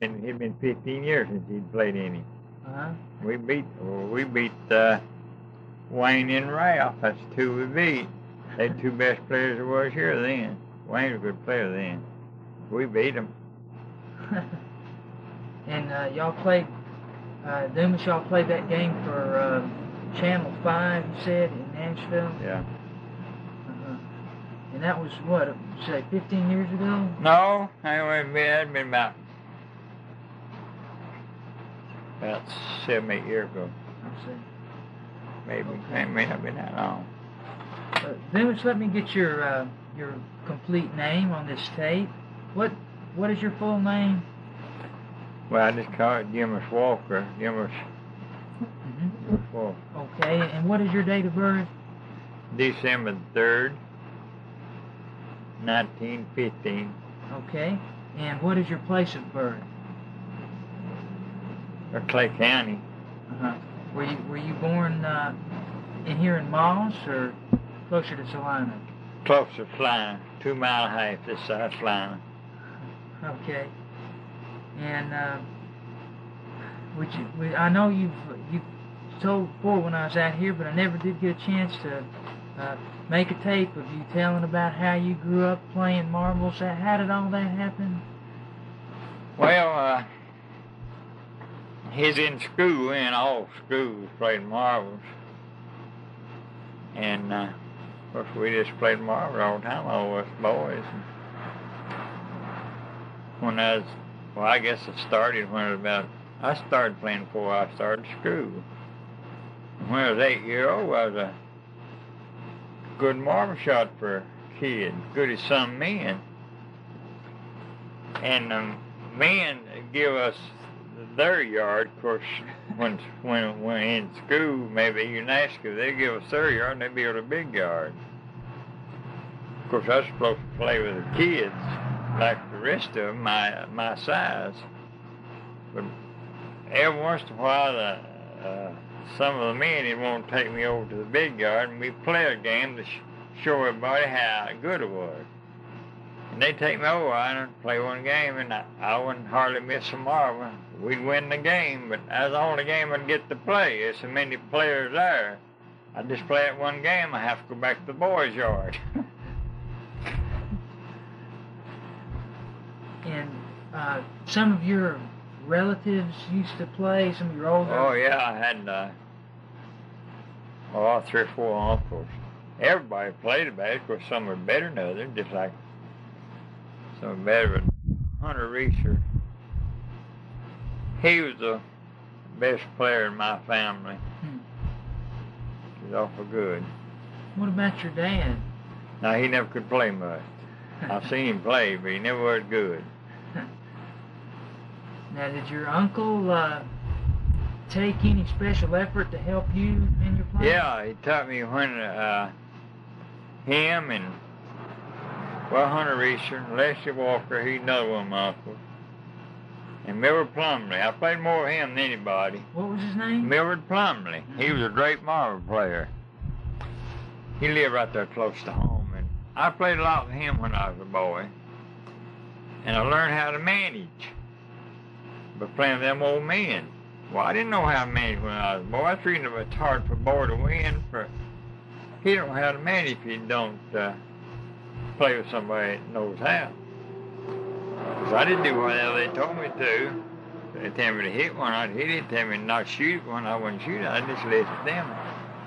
It'd been 15 years since he'd played any. Uh-huh. We beat Wayne and Ralph. That's two we beat. They two best players there was here then. Wayne was a good player then. We beat them. And y'all played, Dumas, y'all played that game for Channel 5, you said, in Nashville? Yeah. Uh-huh. And that was, what, say 15 years ago? No, that'd been about 7, 8 years ago. I see. Maybe. It may not have been that long. Dumas, let me get your complete name on this tape. What is your full name? Well, I just call it Dumas Walker. Dumas Walker. Okay, and what is your date of birth? December 3rd, 1915. Okay, and what is your place of birth? Clay County. Uh-huh. Were you born in here in Moss or closer to Salina? Closer to Salina, 2 mile and a half this side of Salina. Okay. And I know you told before when I was out here, but I never did get a chance to make a tape of you telling about how you grew up playing marbles. How did all that happen? Well, he's in school, in all schools, playing marbles. And, of course, we just played marbles all the time, all us boys. And when I guess it started when I started playing before I started school. When I was 8 years old, I was a good marble shot for a kid, good as some men. And men give us their yard, of course, when in school, maybe even high school, they give us their yard and they build a big yard. Of course, I was supposed to play with the kids like the rest of them, my size. But every once in a while, some of the men didn't want to take me over to the big yard, and we play a game to show everybody how good it was. And they take me over, I'd play one game, and I wouldn't hardly miss a marble. We'd win the game, but that was the only game I'd get to play. There's so many players there. I'd just play at one game, I have to go back to the boys' yard. And some of your relatives used to play, some of your older... Oh, yeah, I had 3 or 4 uncles. Everybody played about it. Of course, some were better than others, just like some were better. But Hunter Reeser, he was the best player in my family. He was awful good. What about your dad? Now, he never could play much. I've seen him play, but he never was good. Now, did your uncle take any special effort to help you in your playing? Yeah, he taught me when him and, Hunter Reeser, Leslie Walker, he's another one of my uncles, and Mildred Plumley. I played more with him than anybody. What was his name? Mildred Plumley. He was a great marble player. He lived right there close to home, and I played a lot with him when I was a boy, and I learned how to manage by playing with them old men. Well, I didn't know how to manage when I was a boy. That's the reason it's hard for a boy to win. He don't know how to manage if he don't play with somebody that knows how. Because I didn't do whatever they told me to. They tell me to hit one, I'd hit it. Tell me to not shoot one, I wouldn't shoot it. I'd just listen to them.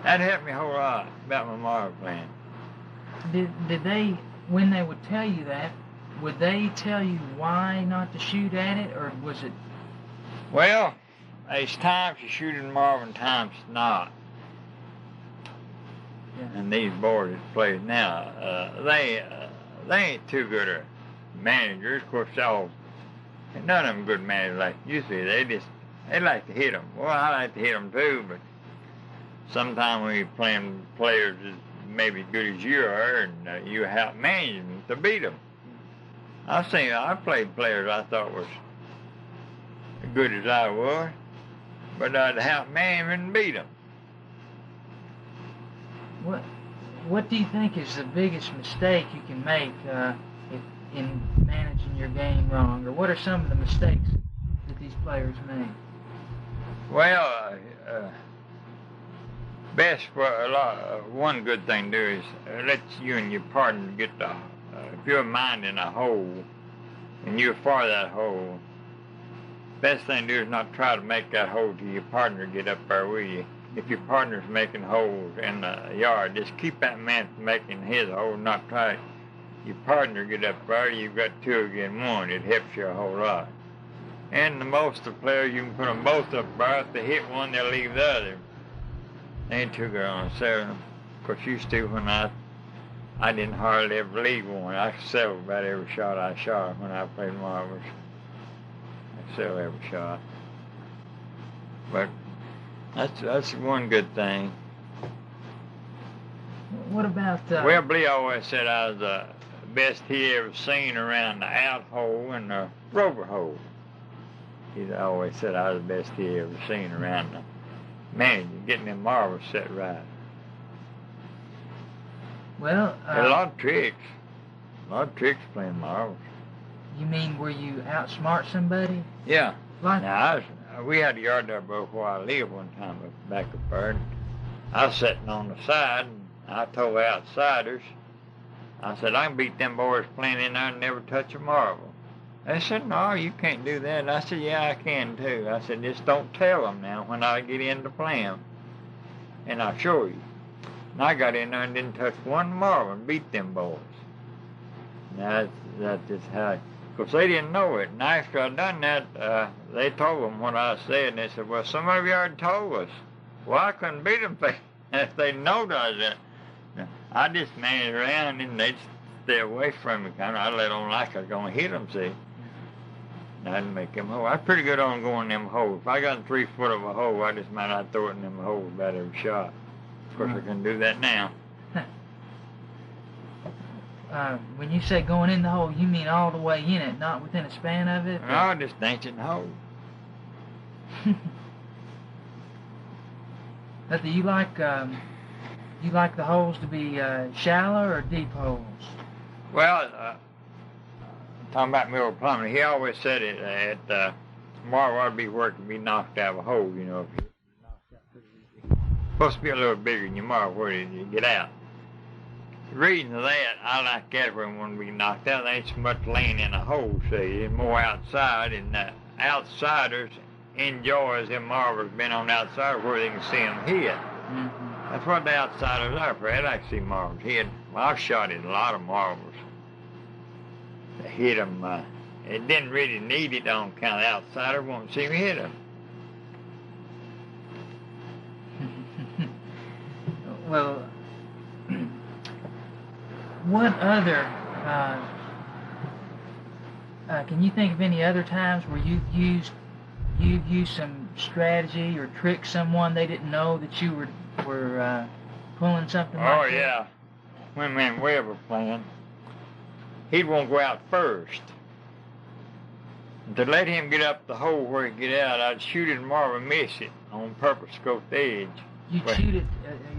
That helped me a whole lot about my marble playing. Did they, when they would tell you that, would they tell you why not to shoot at it, or was it? Well, there's times you shoot in marble and times not. Yeah. And these boys that play now, they ain't too good a managers. Of course, none of them good managers like you see. They like to hit them. Well, I like to hit them too, but sometimes when you're playing players as maybe good as you are, and you help manage them to beat them. I played players I thought was as good as I was, but I'd help manage them and beat them. What do you think is the biggest mistake you can make in managing your game wrong, or what are some of the mistakes that these players make? Well, best for a lot. One good thing to do is let you and your partner get the. If you're minding a hole and you're for that hole, best thing to do is not try to make that hole till your partner get up there with you. If your partner's making holes in the yard, just keep that man from making his hole, not try your partner get up there. You've got two against one. It helps you a whole lot. And the most of the players, you can put them both up there. If they hit one, they'll leave the other. They ain't too good on selling them. Of course, used to when I didn't hardly ever leave one. I settled about every shot I shot when I played marbles. I settled every shot. But that's one good thing. What about... Well, Blee always said I was the best he ever seen around the out hole and the rover hole. He always said I was the best he ever seen around the managing, getting them marbles set right. Well... a lot of tricks. A lot of tricks playing marbles. You mean where you outsmart somebody? Yeah. Like... Now, we had a yard there before I lived one time back up there. I was sitting on the side, and I told outsiders, I said, I can beat them boys playing in there and never touch a marble. They said, no, you can't do that. I said, yeah, I can too. I said, just don't tell them now when I get in to play them. And I'll show you. And I got in there and didn't touch one marble and beat them boys. Now, that's just how... Because they didn't know it. And after I done that, they told them what I said. And they said, well, some of you already told us. Well, I couldn't beat them if they knowed I was that. I just managed around and they'd stay away from me. Kind of, I let them like I was going to hit them, see. And I didn't make them hole. I was pretty good on going in them holes. If I got in 3 foot of a hole, I just might I'd throw it in them holes about every shot. Of course, I can do that now. When you say going in the hole, you mean all the way in it, not within a span of it? No, just dancing the hole. But do you like the holes to be shallow or deep holes? Well, talking about Miller Plummer, he always said it at tomorrow ought to be where it can be knocked out of a hole, you know. If you knocked out pretty easy. Supposed to be a little bigger than your mark where you get out. The reason for that, I like that when one be knocked out. There ain't so much laying in a hole, see. It's more outside, and outsiders enjoys them marbles being on the outside where they can see them hit. Mm-hmm. That's what the outsiders are for. They like to see marbles hit. Well, I've shot at a lot of marbles. To hit them, it didn't really need it on account of the outsider won't see me hit them. Well, what other, can you think of any other times where you've used some strategy or tricked someone they didn't know that you were pulling something like that? Oh, yeah. When man Webb was playing, he'd want to go out first. And to let him get up the hole where he'd get out, I'd shoot it and marble and miss it on purpose, go to the edge. You'd shoot it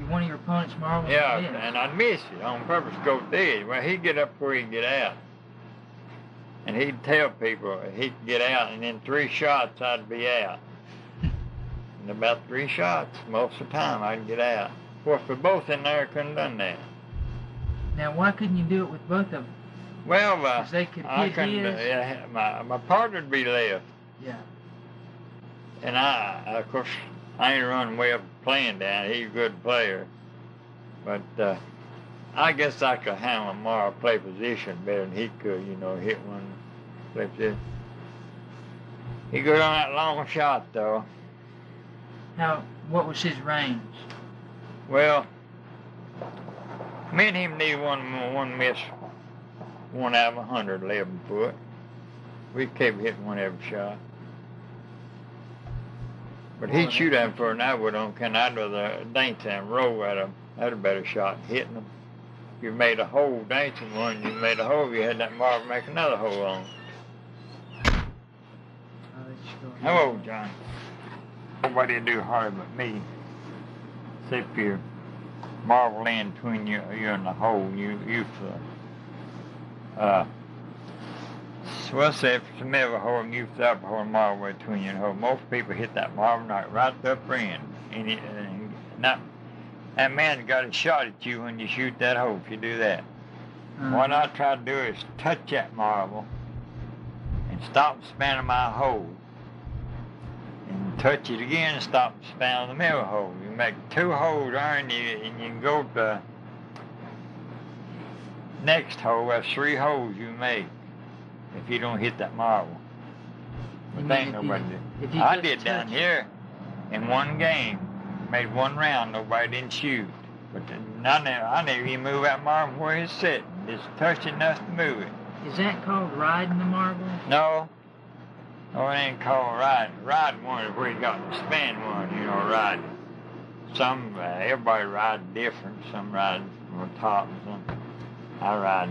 one of your opponent's marbles? Yeah, and I'd miss it on purpose, go to the edge. Well, he'd get up where he'd get out. And he'd tell people he could get out, and in 3 shots, I'd be out. In about 3 shots, most of the time, I'd get out. Of course, if we're both in there, I couldn't have done that. Now, why couldn't you do it with both of them? Well, they could I hit couldn't. his. My partner'd be left. Yeah. And of course, I ain't running way up playing down. He's a good player. But I guess I could handle him more, play position better than he could, you know, hit one, play position. He good on that long shot, though. What was his range? Well, me and him need one miss, 1 out of 100, 11 foot. We kept hitting one every shot. But he'd shoot at him for an hour on, I'd rather dance and roll at him. That's a better shot than hitting them. If you made a hole dancing one, you made a hole, you had that marble make another hole on. Hello, John. Nobody do harder but me. Except your marble in between you and the hole. You Well, say if it's a middle hole and you throw up a hole marble between your hole, most people hit that marble knock right at the upper end. And that man's got a shot at you when you shoot that hole if you do that. What I try to do is touch that marble and stop the span of my hole. And touch it again and stop the span of the middle hole. You make 2 holes there and you can go to the next hole. That's 3 holes you make if you don't hit that marble. But there ain't nobody did. I did down here in one game. Made 1 round, nobody didn't shoot. But I never even move that marble where it's sitting. Just touched enough to move it. Is that called riding the marble? No. No, it ain't called riding. Riding one is where you got the span one, you know, riding. Some, everybody rides different. Some ride from the top and some. I ride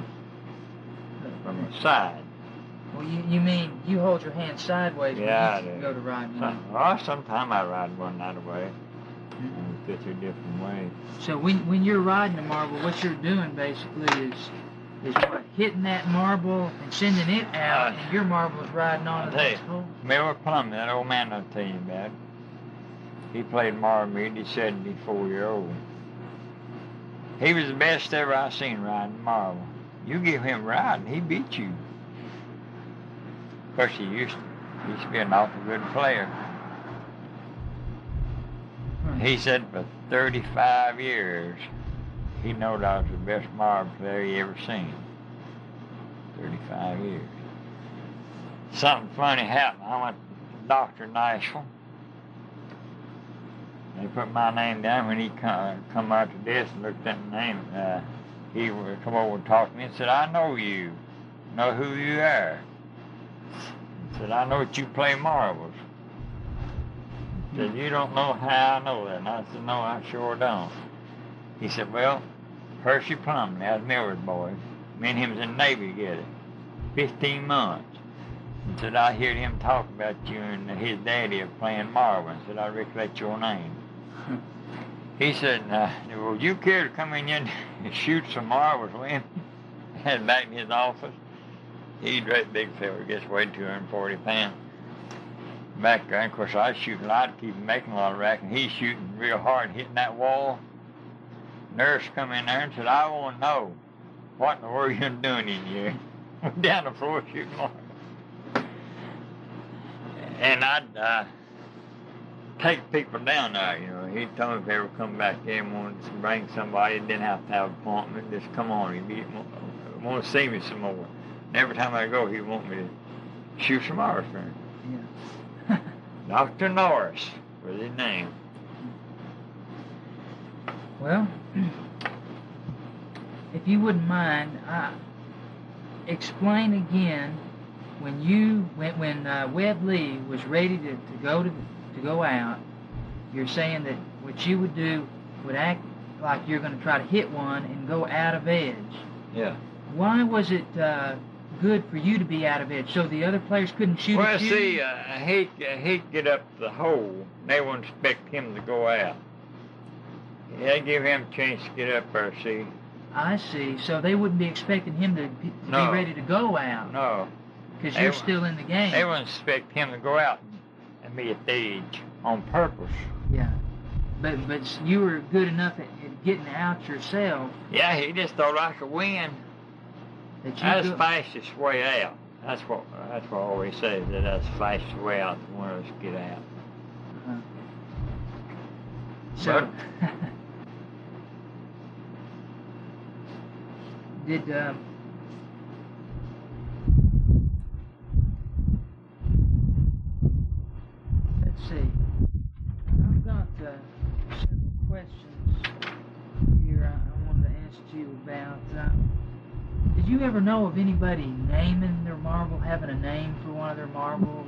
from the side. Well, you mean you hold your hand sideways when you go to riding? Sometimes I ride one that way. It's a different way. So when you're riding a marble, what you're doing basically is what, hitting that marble and sending it out, and your marble is riding on the next hole? Miller Plum, that old man I'll tell you about, he played marble meet. He's 74-year-old. He was the best ever I seen riding marble. You give him riding, he beat you. Of course, he used to be an awful good player. He said for 35 years, he knowed I was the best marble player he ever seen. 35 years. Something funny happened. I went to the doctor in Nashville. They put my name down. When he come out to desk and looked at the name, he would come over and talk to me and said, I know you. Know who you are. He said, I know that you play marbles. He said, you don't know how I know that. And I said, no, I sure don't. He said, well, Hershey Plumley, that was Miller's boy. Me and him was in the Navy together. 15 months. He said, I heard him talk about you and his daddy of playing marble. I said, I recollect your name. He said, would you care to come in here and shoot some marbles with him? And back in his office. He's a great big fella, I guess weighed 240 pounds. Back there, of course, I was shooting a lot, keep making a lot of rack, and he's shooting real hard, hitting that wall. Nurse come in there and said, I want to know what in the world you're doing in here. Down the floor shooting marbles. And I'd take people down there, you know. He told me if they ever come back there and wanted to bring somebody, didn't have to have an appointment, just come on, he'd want to see me some more. And every time I go, he'd want me to shoot some marbles for him. Yeah. Dr. Norris was his name. Well, if you wouldn't mind, explain again when Webb Lee was ready to go out. You're saying that what you would do would act like you're going to try to hit one and go out of edge. Yeah. Why was it good for you to be out of edge so the other players couldn't shoot at you? Well, see, he'd get up the hole. They wouldn't expect him to go out. They'd give him a chance to get up there, see. I see. So they wouldn't be expecting him to be ready to go out. No. Because you're still in the game. They wouldn't expect him to go out and be at the edge on purpose. Yeah. But you were good enough at getting out yourself. Yeah, he just thought I could win. That's the fastest way out. That's what I always say, that that's the fastest way out for one of us to get out. Uh-huh. So, did let's see. I've got several questions here I wanted to ask you about. Did you ever know of anybody naming their marble, having a name for one of their marbles?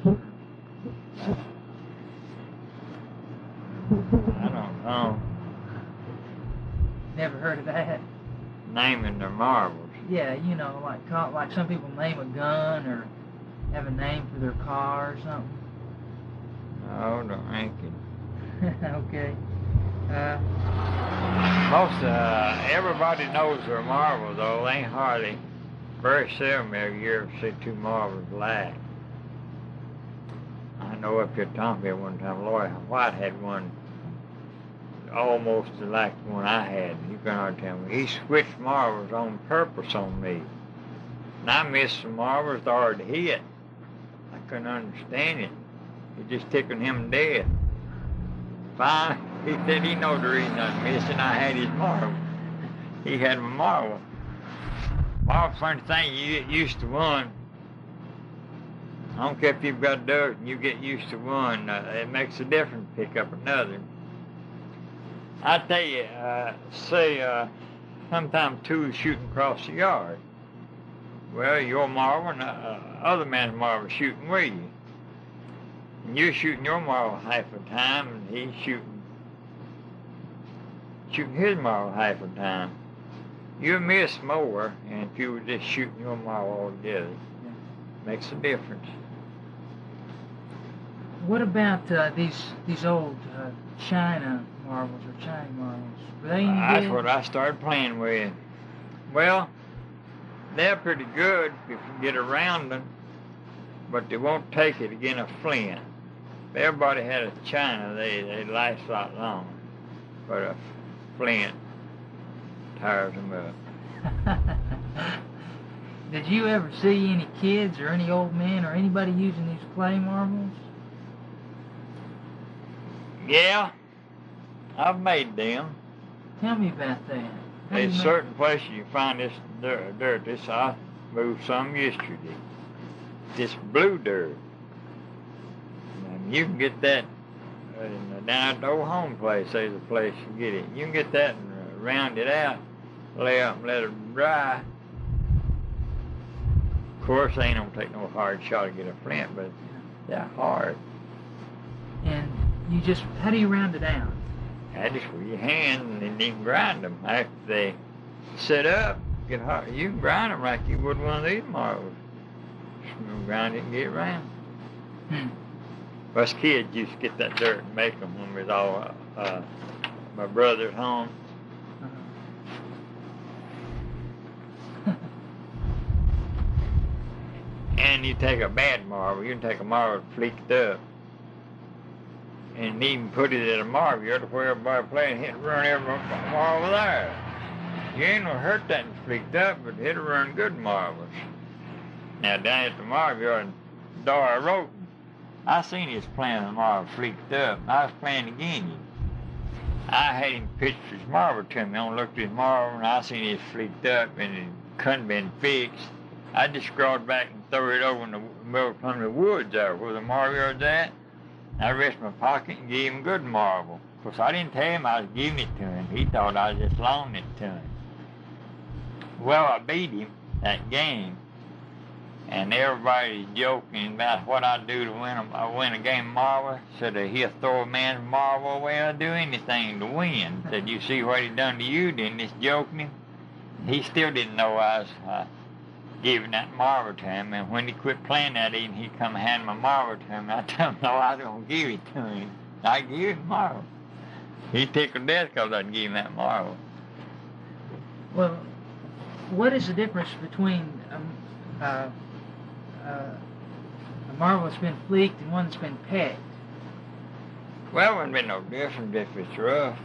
I don't know. Never heard of that? Naming their marbles. Yeah, you know, like some people name a gun or have a name for their car or something. No, don't think it. Okay. Most everybody knows their marble though. Ain't hardly very seldom every year see two marbles alike. I know up here at Tompkins one time, Lloyd White had one almost like the one I had. You can hardly tell me. He switched marbles on purpose on me. And I missed some marbles that hard to hit. I couldn't understand it. It just tickled him to death. Finally, he said he know the reason I missed and I had his marble. He had my marble. Marble, funny thing, you get used to one. I don't care if you've got a dozen, you get used to one. It makes a difference to pick up another. I tell you, say sometimes two shooting across the yard. Well, your marble and other man's marble shooting with you. And you're shooting your marble half the time, and he's shooting his marble half the time. You miss more, and if you were just shooting your marble all together, makes a difference. What about these old China marbles or China marbles? Were they any good? That's what I started playing with. Well, they're pretty good if you get around them, but they won't take it again a flint. If everybody had a China, they last a lot longer, but a flint tires them up. Did you ever see any kids or any old men or anybody using these clay marbles? Yeah, I've made them. Tell me about that. There's certain places you find this dirt. This I moved some yesterday. This blue dirt. And you can get that down at the old home place. There's a place you get it. You can get that and round it out, lay up and let it dry. Of course, they ain't gonna take no hard shot to get a flint, but they're hard. And you just, how do you round it out? I just with your hand and then you can grind them. After they set up, get hard, you can grind them like you would one of these marbles. Just grind it and get it round. Us kids used to get that dirt and make them when we was all my brother's home. And you take a bad marble, you can take a marble fleeked up, and even put it in a marble yard where everybody playing, hit and run every marble there. You ain't gonna hurt that and fleeked up, but it'll run good marbles. Now down at the marble yard, Dora wrote, I seen he was playing the marble fleeked up. I was playing against him. I had him pitch his marble to me. I looked at his marble and I seen he was fleeked up and it couldn't been fixed. I just scrawled back and threw it over in the middle of the woods there where the marble yard's at. I reached my pocket and gave him good marble. Of course, I didn't tell him I was giving it to him. He thought I was just loaning it to him. Well, I beat him that game, and everybody's joking about what I do to win a game of marble. Said that he'll throw a man's marble away or do anything to win. Said, you see what he done to you, didn't he? Joking him. He still didn't know I was giving that marble to him, and when he quit playing that evening, he come hand my marble to him. I told him, no, I was going to give it to him. I give him marble. He tickled death because I gave him that marble. Well, what is the difference between a marble that's been fleeked and one that's been pegged? Well, it wouldn't be no difference if it's rough.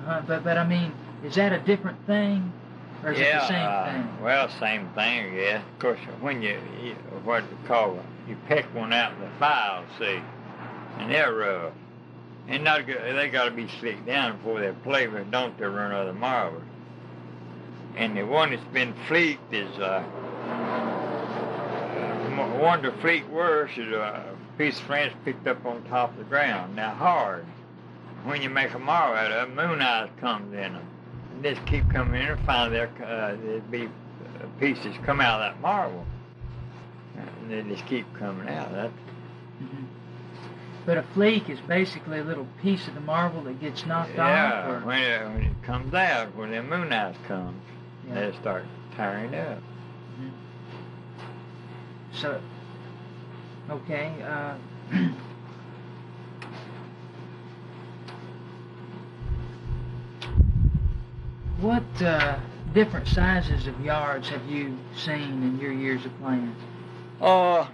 But I mean, is that a different thing? Or is it the same thing? Well, same thing, yeah. Of course, when you what they call it, you pick one out in the file, see, and they're rough. And not good, they got to be slicked down before they play, but don't they run other marbles. And the one that's been fleeked is one to fleek worse is a piece of flinch picked up on top of the ground. Now hard. When you make a marble out of it, moon eyes comes in them. Just keep coming in and finally there'd be pieces come out of that marble. And they just keep coming out. But a fleek is basically a little piece of the marble that gets knocked off? Yeah, when it comes out, when the moon eyes comes, they start tearing up. So, okay, different sizes of yards have you seen in your years of playing? Of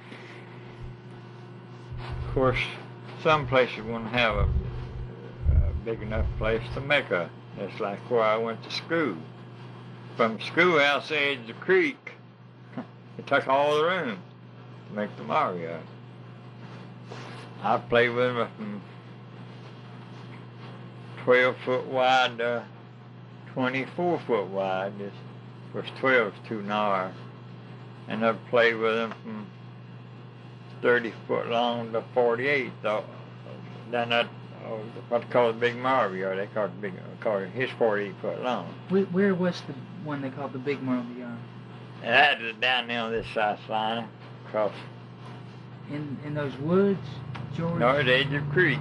course, some places won't have a big enough place to make a. It's like where I went to school. From schoolhouse edge to creek, it took all the room to make the marble yard. I played with them from 12 foot wide to 24 foot wide. Of course, 12 is too narrow. And I've played with them from 30 foot long to 48. So, then that, what they call the big marble yard, they call it his 48 foot long. Where was the one they called the big marble yard? That is down there on this South line, across. In those woods, George? No, at the edge of the creek.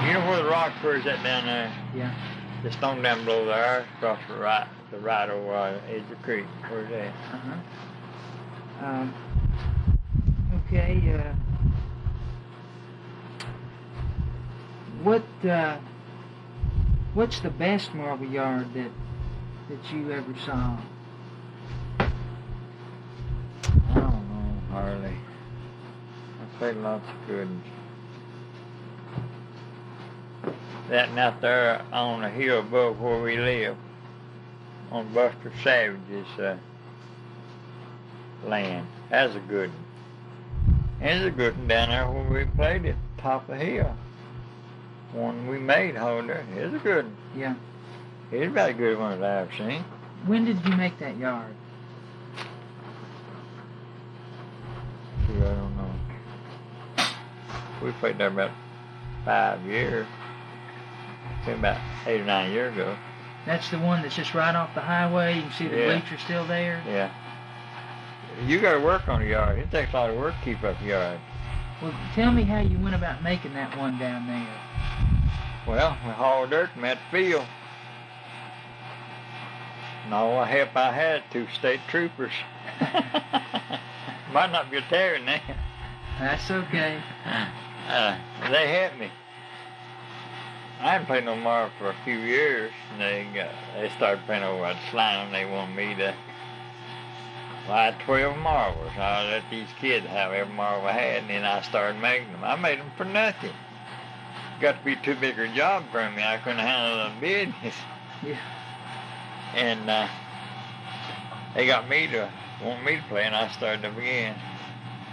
You know where the rock is at down there? Yeah. Just on down below there, across the right over edge of the creek. Where's that? Okay. What's the best marble yard that you ever saw? I don't know, hardly. I played lots of good ones. That and out there on the hill above where we live, on Buster Savage's land. That's a good one. There's a good one down there where we played at the top of the hill. One we made holder. It's a good one. Yeah. It's about as good one as I've seen. When did you make that yard? I don't know. We played there about 5 years. About 8 or 9 years ago. That's the one that's just right off the highway. You can see the bleachers still there. Yeah. You got to work on the yard. It takes a lot of work to keep up the yard. Well, tell me how you went about making that one down there. Well, we hauled dirt from that field. And all the help I had, 2 state troopers. Might not be a tearing now. That's okay. They helped me. I hadn't played no marble for a few years, and they started playing over at Slime. They wanted me to buy 12 marbles. I let these kids have every marble I had, and then I started making them. I made them for nothing. Got to be too big a job for me. I couldn't handle the business. Yeah. And they got me to want me to play, and I started up again.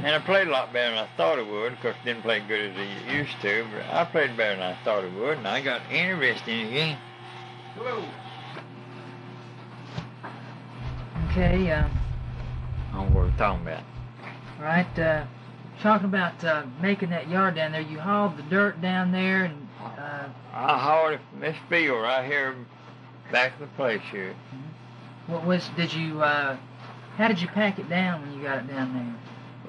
And I played a lot better than I thought I would. Of course, I didn't play as good as I used to, but I played better than I thought I would, and I got interested in it again. Whoa. Okay. I don't know what we're talking about. All right. Talking about making that yard down there, you hauled the dirt down there, and I hauled it from this field right here back to the place here. What was? Did you? How did you pack it down when you got it down there?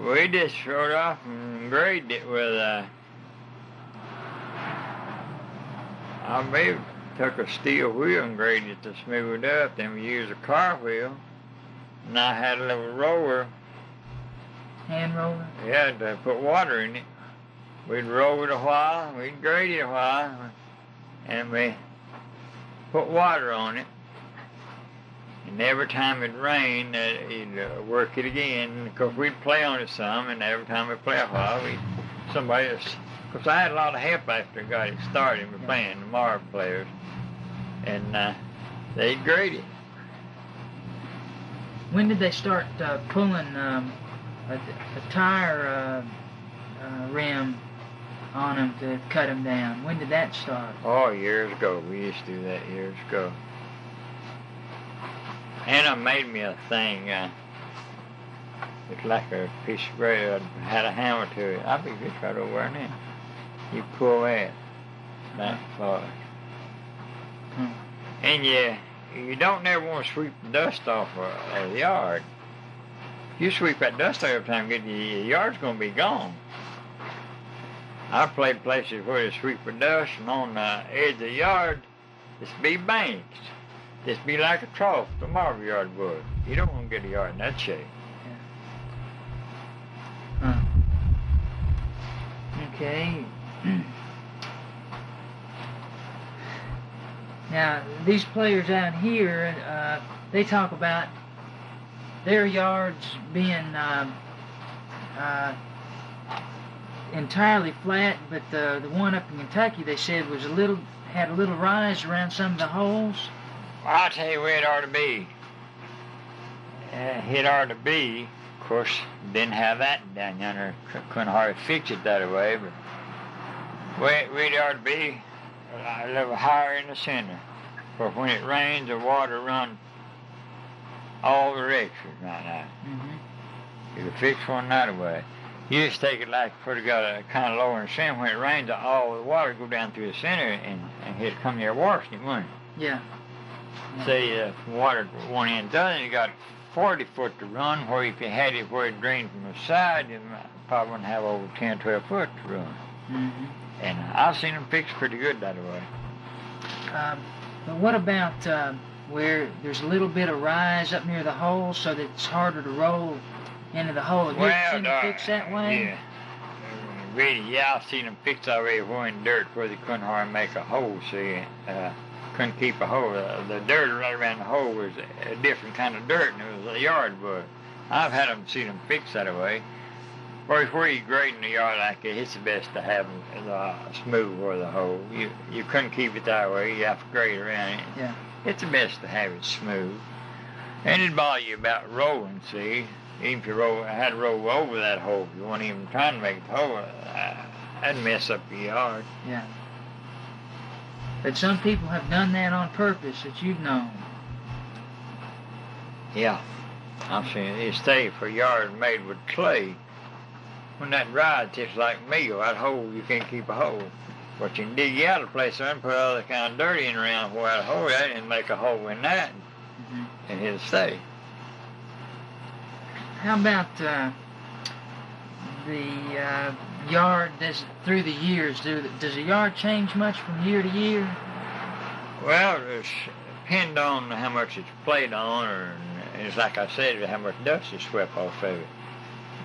We just short off and graded it with I maybe took a steel wheel and graded it to smooth it up. Then we used a car wheel, and I had a little roller. Hand roller? Yeah, to put water in it. We'd roll it a while, we'd grade it a while, and we put water on it. And every time it rained, he'd work it again. Because we'd play on it some, and every time we play a while, somebody else. Because I had a lot of help after I got it started with playing, the marble players. And they'd grade it. When did they start pulling a tire rim on them to cut them down? When did that start? Oh, years ago. We used to do that years ago. Anna made me a thing. It's like a piece of bread. Had a hammer to it. I think it's right over there now. You pull that far. And you don't never want to sweep the dust off of the yard. If you sweep that dust every time, your yard's going to be gone. I played places where they sweep the dust, and on the edge of the yard, it's be banks. It's be like a trough, the marble yard would. You don't want to get a yard in that shape. Yeah. Okay. Now, these players out here, they talk about their yards being entirely flat, but the one up in Kentucky, they said, had a little rise around some of the holes. Well, I'll tell you where it ought to be. It ought to be, of course, didn't have that down yonder. Couldn't hardly fix it that way, but where it ought to be, a little higher in the center. For when it rains, the water runs all directions right now. Mm-hmm. You can fix one that way. You just take it like if it got a kind of lower in the center. When it rains, all the water go down through the center and hit come near water, wouldn't it? Yeah. Say water one end to the other, you got 40 foot to run, where if you had it where it drained from the side, you probably wouldn't have over 10, 12 foot to run. Mm-hmm. And I've seen them fixed pretty good that way. But what about where there's a little bit of rise up near the hole so that it's harder to roll into the hole? Have you ever seen them fixed that way? Yeah. Really, yeah, I've seen them fixed already where in dirt where they couldn't hardly make a hole, see. Couldn't keep a hole. The dirt right around the hole was a different kind of dirt, and it was a yard wood. I've had them see them fixed that way. Where you grade in the yard like that, it's the best to have them smooth where the hole. You couldn't keep it that way. You have to grade around it. Yeah. It's the best to have it smooth. And it'd bother you about rolling, see. Even if you had to roll over that hole, if you weren't even trying to make the hole, that'd mess up your yard. Yeah. But some people have done that on purpose that you've known. Yeah. I'm saying it's safe for a yard made with clay. When that dries, just like meal, that hole, you can't keep a hole. But you can dig you out of the place and put other kind of dirt in around where that hole is and make a hole in that, and it'll stay. How about the yard through the years? Does the yard change much from year to year? Well, it depends on how much it's played on, or it's like I said, how much dust is swept off of it.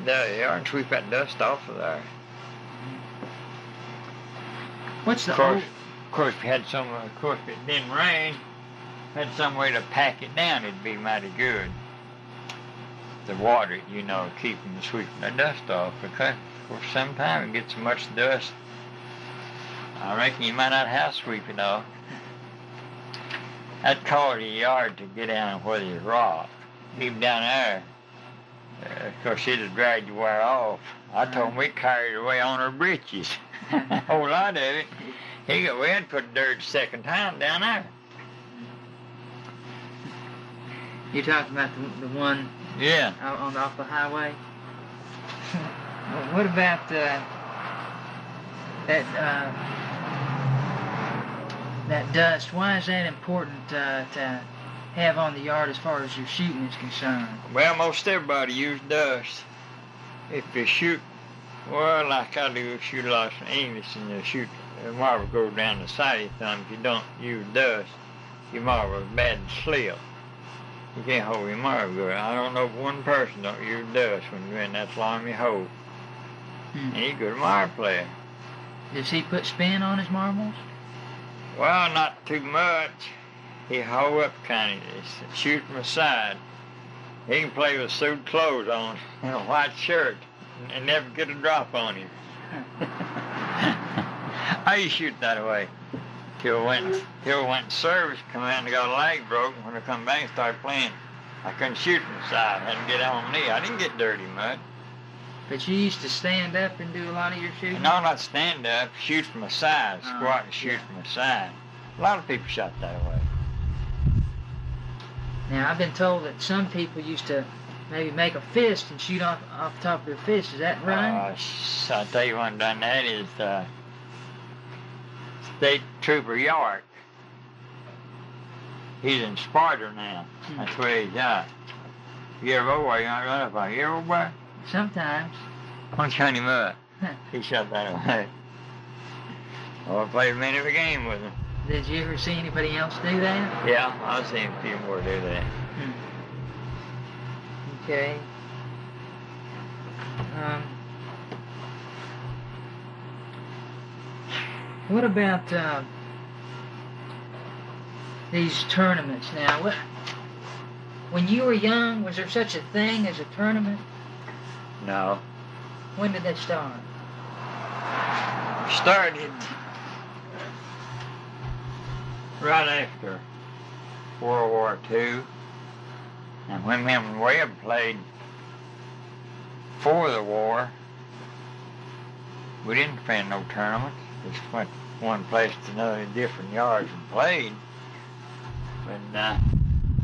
The yard sweep that dust off of there. What's the Of course, if you had if it didn't rain, had some way to pack it down, it'd be mighty good. The water, keep from sweeping the dust off, because of course sometimes it gets so much dust, I reckon you might not have to sweep it off. I'd call it a yard to get down where there's rock. Even down there, of course it'll drag your wire off. I told him we carried it away on our britches. A whole lot of it. We had to put dirt second time down there. You're talking about the one Yeah. off the highway? What about that dust? Why is that important to have on the yard as far as your shooting is concerned? Well, most everybody use dust. If you shoot, well, like I do, shoot a lot of English, and you shoot, the marble goes down the side of your thumb. If you don't use dust, your marble is bad and slip. You can't hold your marble good. I don't know if one person don't use dust when you're in that slimy hole. And he's a good marble player. Does he put spin on his marbles? Well, not too much. He hold up kind of, shoot from the side. He can play with sewed clothes on and a white shirt and never get a drop on him. I used to shoot that way. Till went in service, come out and got a leg broken. When I come back and started playing, I couldn't shoot from the side. I had to get on me. I didn't get dirty much. But you used to stand up and do a lot of your shooting? No, not stand up. Shoot from the side. Squat and shoot from the side. A lot of people shot that way. Now, I've been told that some people used to maybe make a fist and shoot off the top of their fist. Is that right? I'll tell you one done that is State Trooper York. He's in Sparta now. That's where he's at. You ever over? You want to run up on? You ever over? Sometimes. Why don't you hunt him up? He shot that away. Oh, I played many of a game with him. Did you ever see anybody else do that? Yeah, I've seen a few more do that. Okay. What about these tournaments now. When you were young, was there such a thing as a tournament? No. When did that start? Started right after World War II. And when me and Webb played for the war, we didn't play in no tournaments. Just went one place to another in different yards and played. But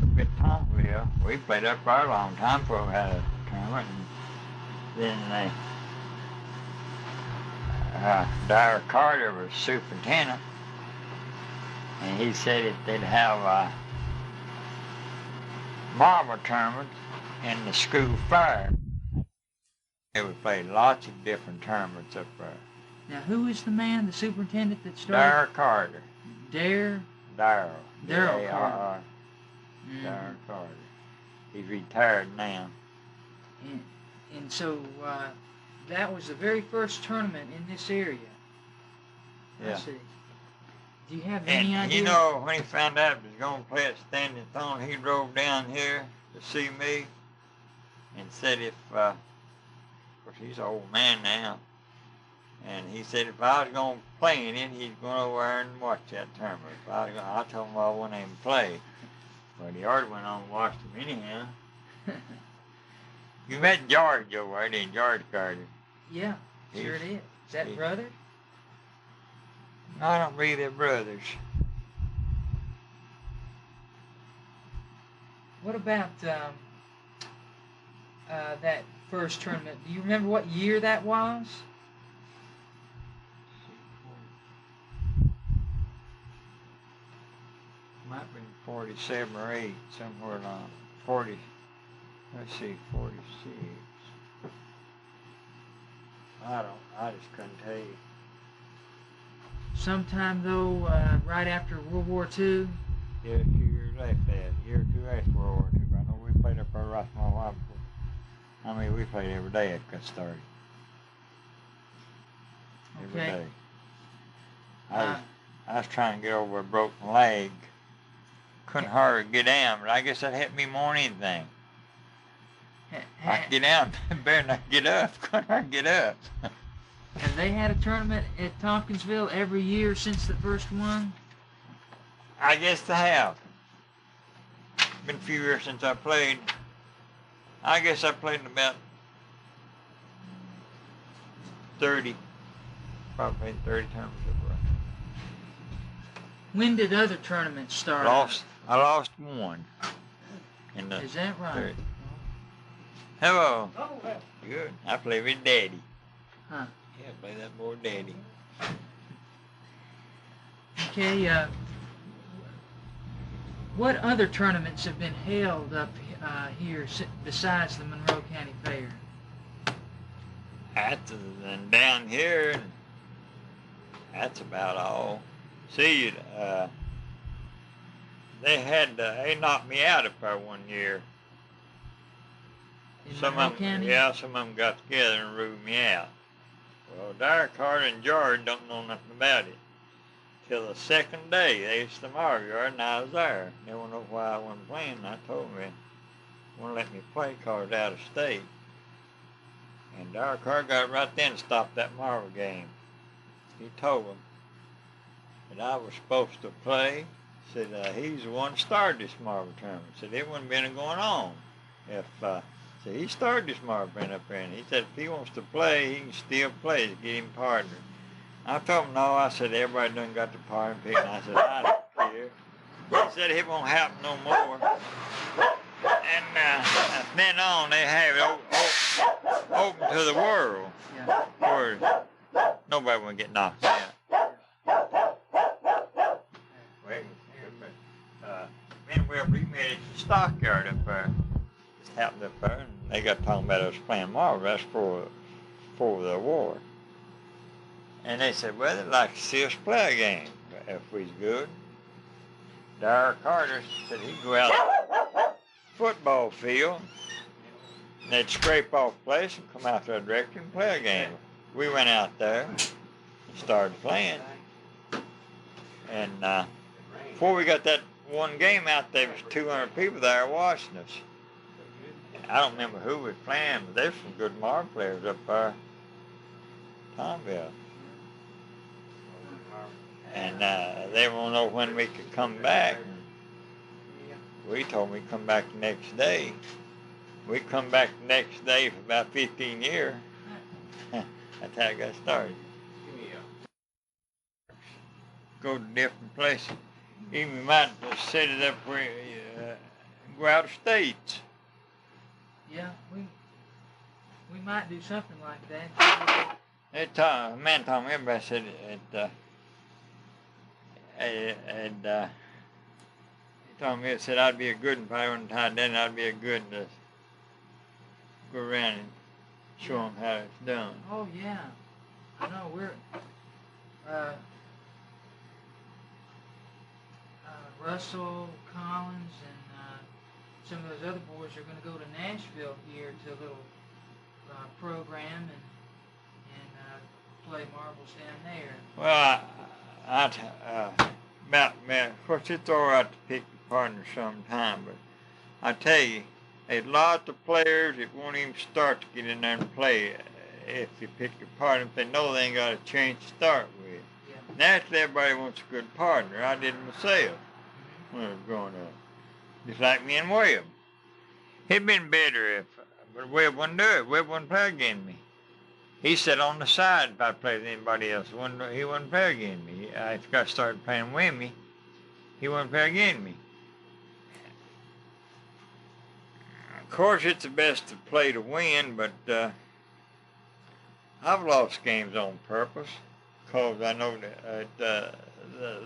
took at Thomasville, we played up there a long time before we had a tournament. And then Dyer Carter was superintendent, and he said that they'd have marble tournaments in the school fair. They would play lots of different tournaments up there. Now, who is the man, the superintendent that started? Dyer Carter. Darryl Carter. Mm-hmm. Dyer Carter. He's retired now. And so that was the very first tournament in this area. Yeah. I see. Do you have any idea? You know, when he found out he was going to play at Standing Stone, he drove down here to see me and said if, of course he's an old man now, and he said if I was going to play in it, he'd go over there and watch that tournament. I told him I wouldn't even play. But he already went on and watched him anyhow. You met George over there, didn't you? George Carter. Yeah, sure did. Is that brother? No, I don't believe they're brothers. What about that first tournament? Do you remember what year that was? Might have been 47 or 8, somewhere along 40. Let's see, 46. I just couldn't tell you. Sometime though, right after World War II? Yeah, a few years after that. A year or two after World War II. I know we played up there right from my wife. I mean, we played every day at got started. Every day. I was trying to get over a broken leg. Couldn't hardly get down, but I guess that helped me more than anything. I could get down, better not get up. Couldn't hardly get up. Have they had a tournament at Tompkinsville every year since the first one? I guess they have. Been a few years since I played. I guess I played in about 30, probably 30 tournaments over there. When did other tournaments start? I lost one. Is that right? 30. Hello. Oh, well. Good. I play with Daddy. Huh. Yeah, I play that boy Daddy. Okay, what other tournaments have been held up here besides the Monroe County Fair? And down here, that's about all. See, they knocked me out up there one year. In Monroe County? Yeah, some of them got together and ruled me out. Well, Dyer Carter and George don't know nothing about it. Till the second day, they was the Marble Yard, and I was there. They didn't know why I wasn't playing, and I told them they wouldn't let me play because I was out of state. And Dyer Carter got right then and stopped that marble game. He told them that I was supposed to play. Said he's the one that started this marble tournament. Said it wouldn't been going on if so he started this marble tournament up there, and he said if he wants to play, he can still play to get him partner. I told him no. I said everybody done got the partner pick, and I said I don't care. He said it won't happen no more. And from then on, they have it open to the world, where nobody will get knocked out. Well, we made it to the stockyard up there. It happened up there, and they got talking about us playing marble. That's for the war. And they said, well, they'd like to see us play a game if we's good. Dyer Carter said he'd go out to the football field, and they'd scrape off the place and come out to our director and play a game. We went out there and started playing. And before we got that one game out there, was 200 people there watching us. I don't remember who was playing, but there's some good marble players up there. Tomville. And they want to know when we could come back. We told them we'd come back the next day. We come back the next day for about 15 years. That's how I got started. Go to different places. Even we might set it up where go out of states. Yeah, we might do something like that. A man told me, everybody said he told me, it said I'd be a good one if I wasn't tied down. I'd be a good one to go around and show them how it's done. Oh yeah, I know we're Russell, Collins, and some of those other boys are going to go to Nashville here to a little program and play marbles down there. Well, of course it's all right to pick a partner sometime, but I tell you, there's lots of players that won't even start to get in there and play if you pick a partner if they know they ain't got a chance to start with. Yeah. Naturally, everybody wants a good partner. I did myself when I was growing up. Just like me and Webb. It'd been better but Webb wouldn't do it. Webb wouldn't play against me. He sat on the side if I played with anybody else. He wouldn't play against me. After I started playing with me, he wouldn't play against me. Of course, it's the best to play to win, but I've lost games on purpose because I know that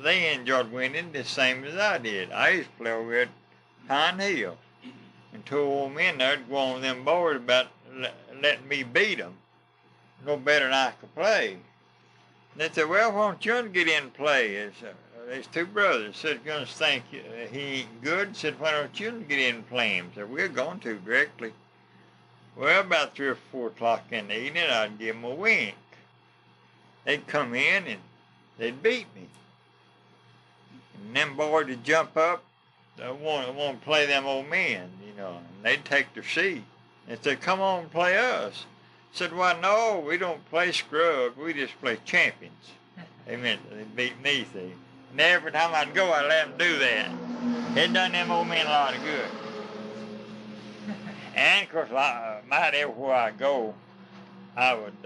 they enjoyed winning the same as I did. I used to play over at Pine Hill, and two old men there would go on with them boys about letting me beat them. No better than I could play. And they said, well, why don't you get in and play? There's two brothers. Said, you're going to think he ain't good. Said, why don't you get in and play him? Said, we're going to directly. Well, about 3 or 4 o'clock in the evening, I'd give them a wink. They'd come in and they'd beat me. And them boys would jump up. They want to play them old men, and they'd take their seat. And say, come on and play us. Said, well, no, we don't play scrubs. We just play champions. They meant they beat me, see. And every time I'd go, I'd let them do that. It done them old men a lot of good. And, of course, might everywhere I go, I would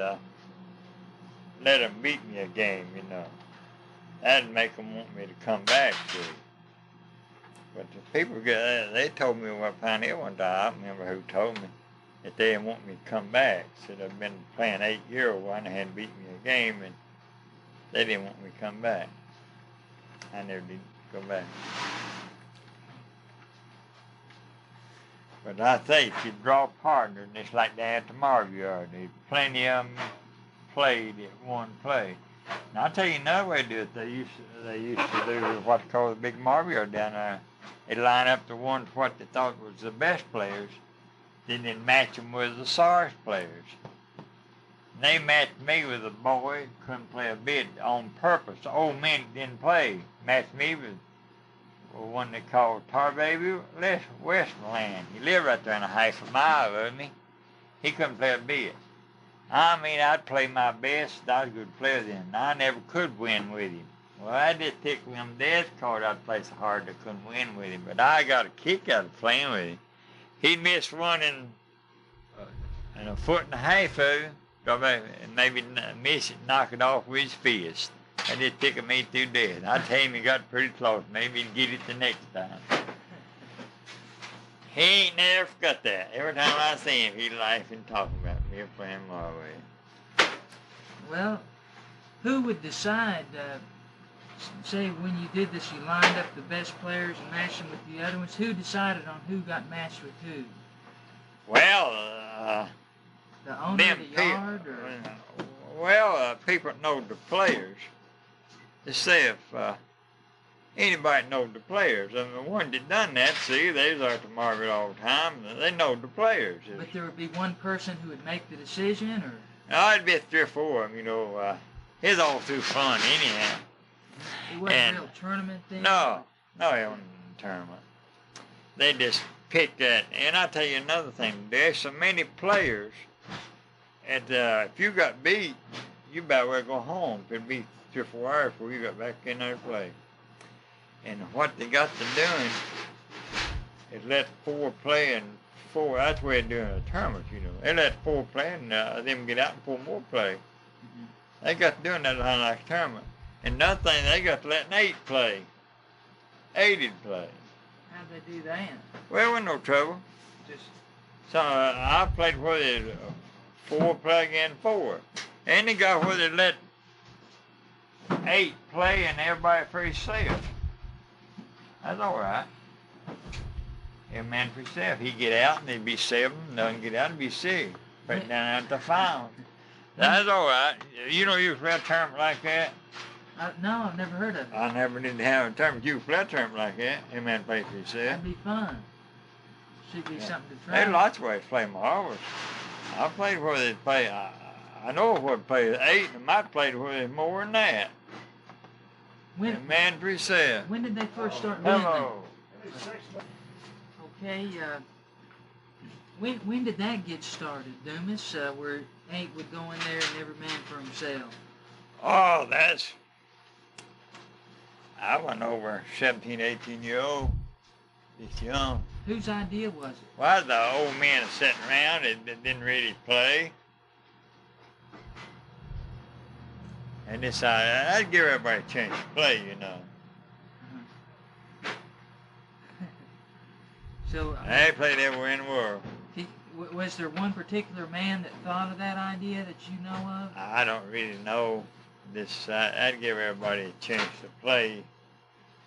let them beat me a game, That'd make them want me to come back, see. But the people, they told me what Pine Hill one time, I don't remember who told me, that they didn't want me to come back. Said I've been playing 8 years and they hadn't beaten me a game, and they didn't want me to come back. I never did go back. But I think if you draw a partner, and it's like down at the marble yard, there's plenty of them played at one play. Now I'll tell you another way to do it. They used to do what's called the big marble yard down there. They'd line up the ones what they thought was the best players, then they'd match them with the sorest players. And they matched me with a boy couldn't play a bit on purpose. The old men didn't play. Matched me with one they called Tar Baby Westmoreland. He lived right there in a half a mile of me. He couldn't play a bit. I mean, I'd play my best. I was a good player then. I never could win with him. Well, I just tickled him death card. I'd play so hard I couldn't win with him. But I got a kick out of playing with him. He'd miss one in a foot and a half of him, and maybe miss it, knock it off with his fist. That just tickled me to death. I tell him he got pretty close. Maybe he'd get it the next time. He ain't never forgot that. Every time I see him, he'd laugh and talk about me playing my way. Well, who would decide, say when you did this, you lined up the best players and matched them with the other ones. Who decided on who got matched with who? Well, the owner of the yard? Well, people that know the players. They say if anybody knows the players. And the one that done that, see, they was out to Margaret all the time. They know the players. But there would be one person who would make the decision, or? No, it'd be 3 or 4 of them, It's all too fun anyhow. It wasn't a real tournament thing? No, it wasn't tournament. They just pick that. And I'll tell you another thing. There's so many players. And if you got beat, you about well go home. It'd be 3 or 4 hours before you got back in there to play. And what they got to doing is let 4 play and 4. That's the way they're doing a tournament, you know. They let 4 play and them get out and 4 more play. Mm-hmm. They got to doing that like a tournament. And another thing, they got to let 8 play. 8'd play. How'd they do that? Well, it wasn't no trouble. Just so I played where they 4 play again 4. And they got where they let 8 play and everybody for himself. That's all right. Every man for himself. He'd get out and there'd be 7. Doesn't get out and be 6. Put down at the final. That's all right. You know you play a tournament like that? No, I've never heard of it. I never did have a tournament. You play a tournament like that. Every man play for himself. That'd be fun. Should be something to try. There's lots of ways to play marbles. I played where they play. I know where they play 8, and I played where there's more than that. When, man for himself. When did they first start doing Hello. that? Okay, when did that get started, Dumas, where 8 would go in there and every man for himself? Oh, I went over 17, 18-year-old, just young. Whose idea was it? Well, the old men sitting around that didn't really play. And decided I'd give everybody a chance to play, you know. So they played everywhere in the world. Was there one particular man that thought of that idea that you know of? I don't really know. I'd give everybody a chance to play.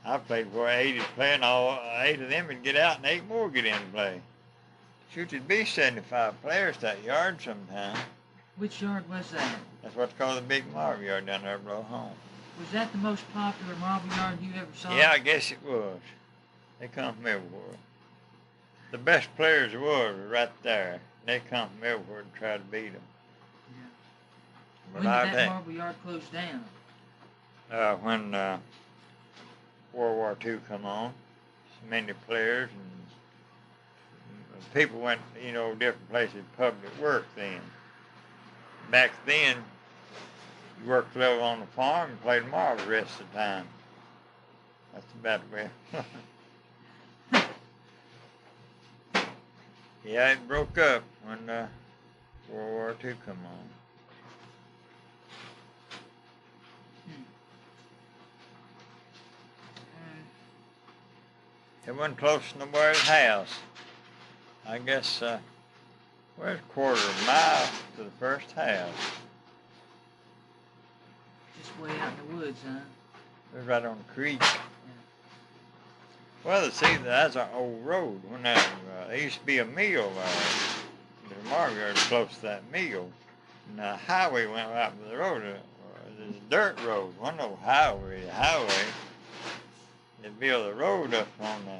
I played for 8 play, and all 8 of them would get out, and 8 more get in and play. Shoot, it'd be 75 players that yard sometime. Which yard was that? That's what's called the big marble yard down there below home. Was that the most popular marble yard you ever saw? Yeah, I guess it was. They come from everywhere. The best players were right there. They come from everywhere to try to beat them. Yeah. But when did that marble yard close down? When World War II come on, so many players and people went, you know, different places, public work then. Back then, you worked a little on the farm and played marbles the rest of the time. That's about the way. Yeah, it broke up when World War II come on. It wasn't close to nobody's house. I guess, well, it's a quarter of a mile to the first house. Just way out in the woods, huh? It was right on the creek. Yeah. Well, see, that's our old road. When there used to be a mill there. The marble yard was close to that mill. And the highway went right by the road. There's a dirt road, one old highway. They built a road up on the,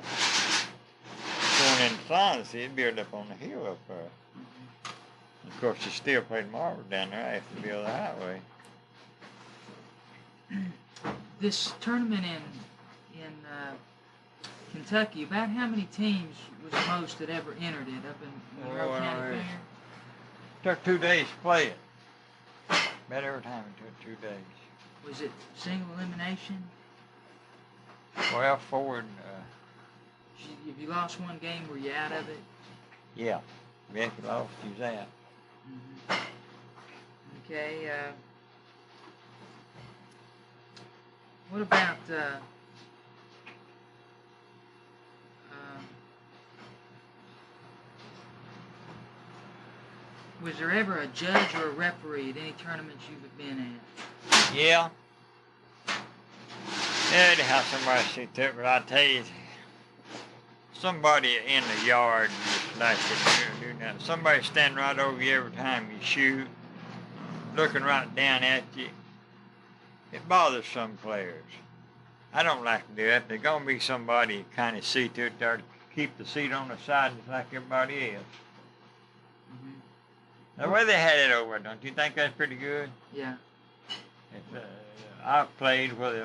going in Florence, they'd built up on the hill up there. Mm-hmm. Of course, they still played marble down there after they built the highway. This tournament in Kentucky, about how many teams was the most that ever entered it up in Monroe County Fair? Took 2 days to play it. About every time it took 2 days. Was it single elimination? Well, forward. If you lost one game, were you out of it? Yeah. If you lost, you was out. Mm-hmm. Okay. What about was there ever a judge or a referee at any tournaments you've been at? Yeah. Yeah, to have somebody see to it, but I tell you, somebody in the yard just like to do nothing. Somebody standing right over you every time you shoot, looking right down at you. It bothers some players. I don't like to do that. There's going to be somebody kind of see to it there to keep the seat on the side just like everybody else. Mm-hmm. The way they had it over, don't you think that's pretty good? Yeah. I've played with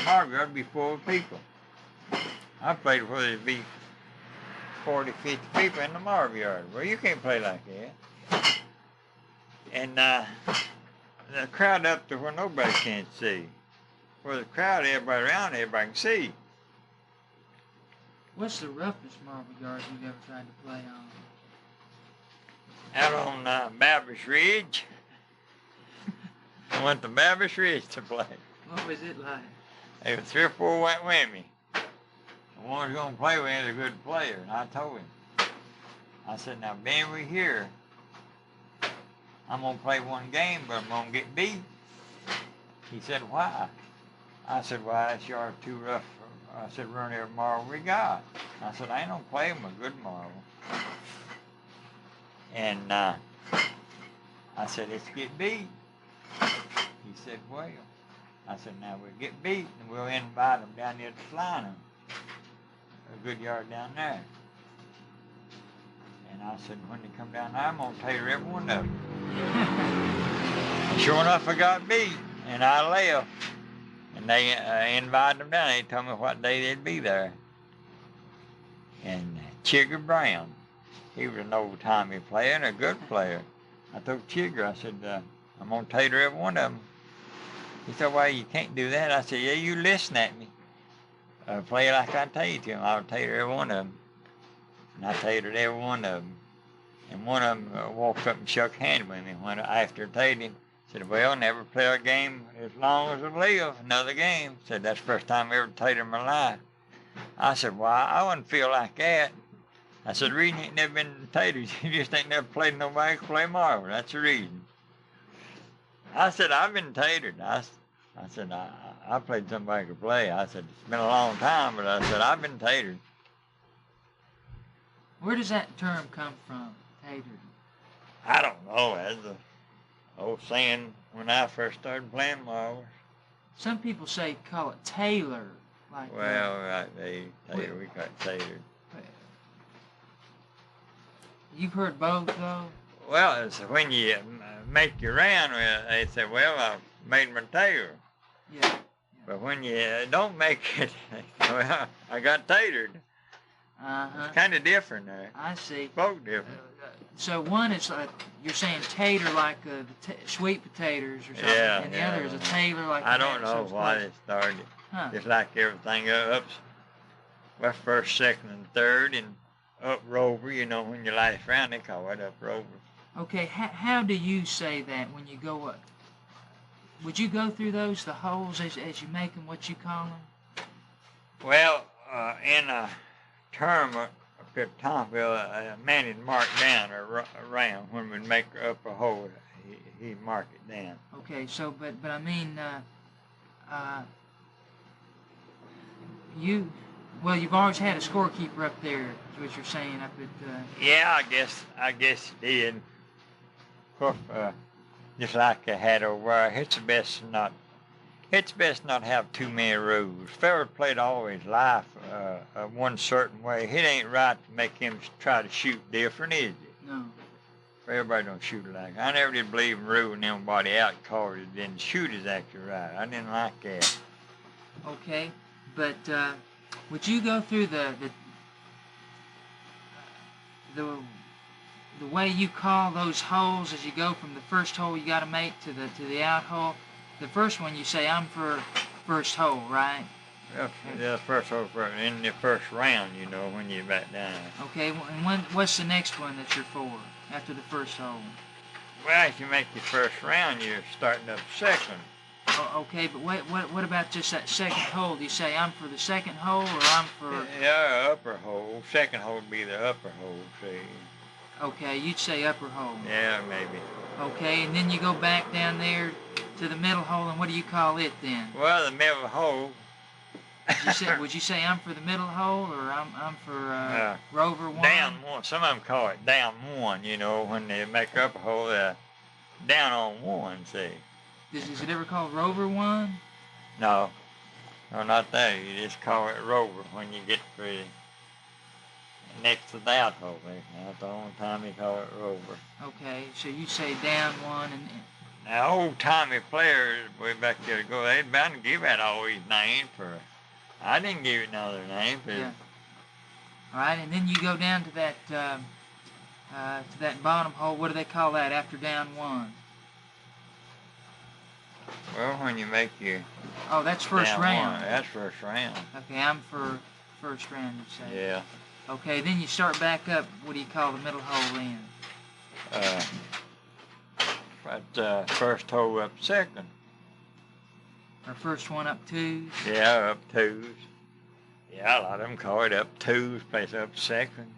marble yard before with people. I played where there'd be 40, 50 people in the marble yard. Well, you can't play like that. And the crowd up to where nobody can't see. Where the crowd, everybody around, everybody can see. What's the roughest marble yard you've ever tried to play on? Out on Babbage Ridge. I went to Babbage Ridge to play. What was it like? There were 3 or 4 went with me. The one who's going to play with me is a good player, and I told him. I said, now, being we here, I'm going to play one game, but I'm going to get beat. He said, why? I said, well, this yard's too rough. I said, run every marble we got. I said, I ain't going to play him a good marble. And I said, let's get beat. He said, well. I said, now we'll get beat and we'll invite them down there to Slynham. A good yard down there. And I said, when they come down there, I'm going to tater every one of them. Sure enough, I got beat and I left. And they invited them down. They told me what day they'd be there. And Chigger Brown, he was an old-timey player and a good player. I told Chigger, I said, I'm going to tater every one of them. He said, well, you can't do that. I said, yeah, you listen at me. Play like I tell you to him. I'll tater every one of them. And I tatered every one of them. And one of them walked up and shook hands with me when after tating. Said, well, never play a game as long as I live, another game. Said, that's the first time I ever tatered in my life. I said, well, I wouldn't feel like that. I said, the reason you ain't never been tatered, you just ain't never played nobody who play marble. That's the reason. I said, I've been tatered. I said, I played somebody who could play. I said, it's been a long time, but I said, I've been tatered. Where does that term come from, tatered? I don't know. That's the old saying when I first started playing marbles. Some people call it tailor. Like well, right, we call it tatered. You've heard both, though? Well, it's when you make your round, they say, well, I made my tater. Yeah. But when you don't make it, well, I got tatered. Uh-huh. It's kind of different there. I see. Both different. So one is like, you're saying tater like sweet potatoes or something, yeah, and the other is a tailor like I don't know why they started. Huh. Just like everything up, well, first, second, and third, and up rover, you know, when you last round, they call it up rover. Okay, how do you say that when you go up? Would you go through the holes as you make them, what you call them? Well, in a term up at Tompville, a man would mark down around when we'd make up a hole, he'd mark it down. Okay, so, but I mean, you've always had a scorekeeper up there, is what you're saying, up at... Yeah, I guess you did. Of course, just like I had over there, it's best not have too many rules. Fellas played all his life one certain way. It ain't right to make him try to shoot different, is it? No. Everybody don't shoot alike. I never did believe in ruling anybody out because it didn't shoot exactly right. I didn't like that. Okay, but would you go through the way you call those holes as you go from the first hole you got to make to the out hole? The first one you say, I'm for first hole, right? The first hole in the first round, you know, when you back down. Okay, and what's the next one that you're for after the first hole? Well, if you make your first round, you're starting up second. Oh, okay, but what about just that second hole? Do you say I'm for the second hole, or I'm for... Yeah, upper hole. Second hole would be the upper hole, see. Okay, you'd say upper hole. Yeah, maybe. Okay, and then you go back down there to the middle hole, and what do you call it then? Well, the middle hole. Would you say I'm for the middle hole, or I'm for rover one? Down one. Some of them call it down one, you know, when they make up a hole, down on one, see. Is it ever called rover one? No, not that. You just call it rover when you get pretty next to the out hole. That's the only time you call it rover. Okay, so you say down one and... Now, old-timey players way back there ago, they'd bound to give that all these names for I didn't give it no other name. Yeah. All right, and then you go down to that bottom hole. What do they call that after down one? Well, when you make your Oh, that's first down round. one, that's first round. Okay, I'm for first round, you say. Yeah. Okay, then you start back up. What do you call the middle hole then? First hole up second. Or first one up twos? Yeah, up twos. Yeah, a lot of them call it up twos, place up second.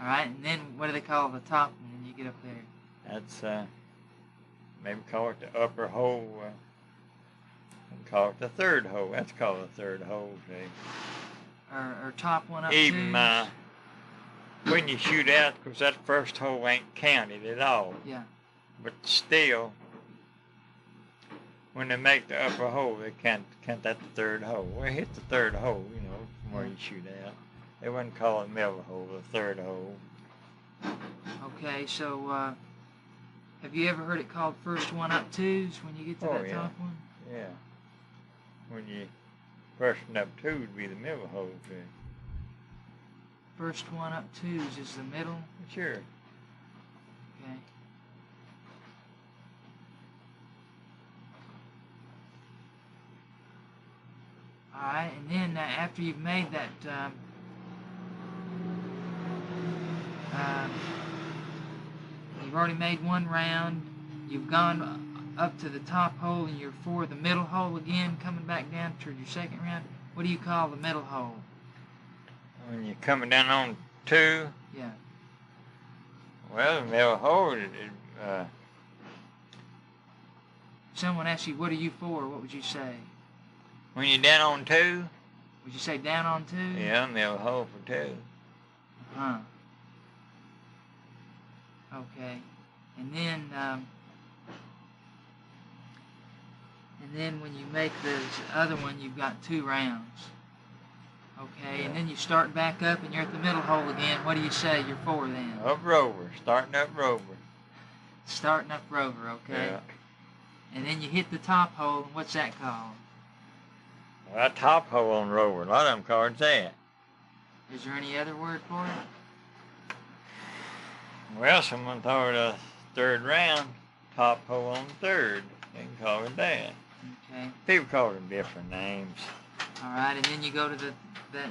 All right, and then what do they call the top one when you get up there? That's, maybe call it the upper hole. And call it the third hole. That's called the third hole, see. Or top one up Even twos? when you shoot out, because that first hole ain't counted at all. Yeah. But still, when they make the upper hole, they count that the third hole. Well, hit the third hole, you know, from where you shoot out. They wouldn't call it middle hole, the third hole. Okay, so have you ever heard it called first one up twos when you get to that top one? Yeah. When you first one up two would be the middle hole. See. First one up twos is the middle? Sure. Okay. Alright, and then after you've made that you've already made one round, you've gone up to the top hole and you're for the middle hole again, coming back down toward your second round. What do you call the middle hole? When you're coming down on two? Yeah. Well, the middle hole, Someone asks you, what are you for? What would you say? when you're down on two? Would you say down on two? Yeah, middle hole for two. Huh. Okay. And then when you make this other one, you've got 2 rounds. Okay, Yeah. and then you start back up and you're at the middle hole again. What do you say you're for then? Up rover, starting up rover. Starting up rover, okay? Yeah. And then you hit the top hole, and what's that called? Well, that top hole on rover, a lot of them call it that. Is there any other word for it? Well, someone thought a third round, top hole on third. They can call it that. Okay. People call them different names. All right, and then you go to that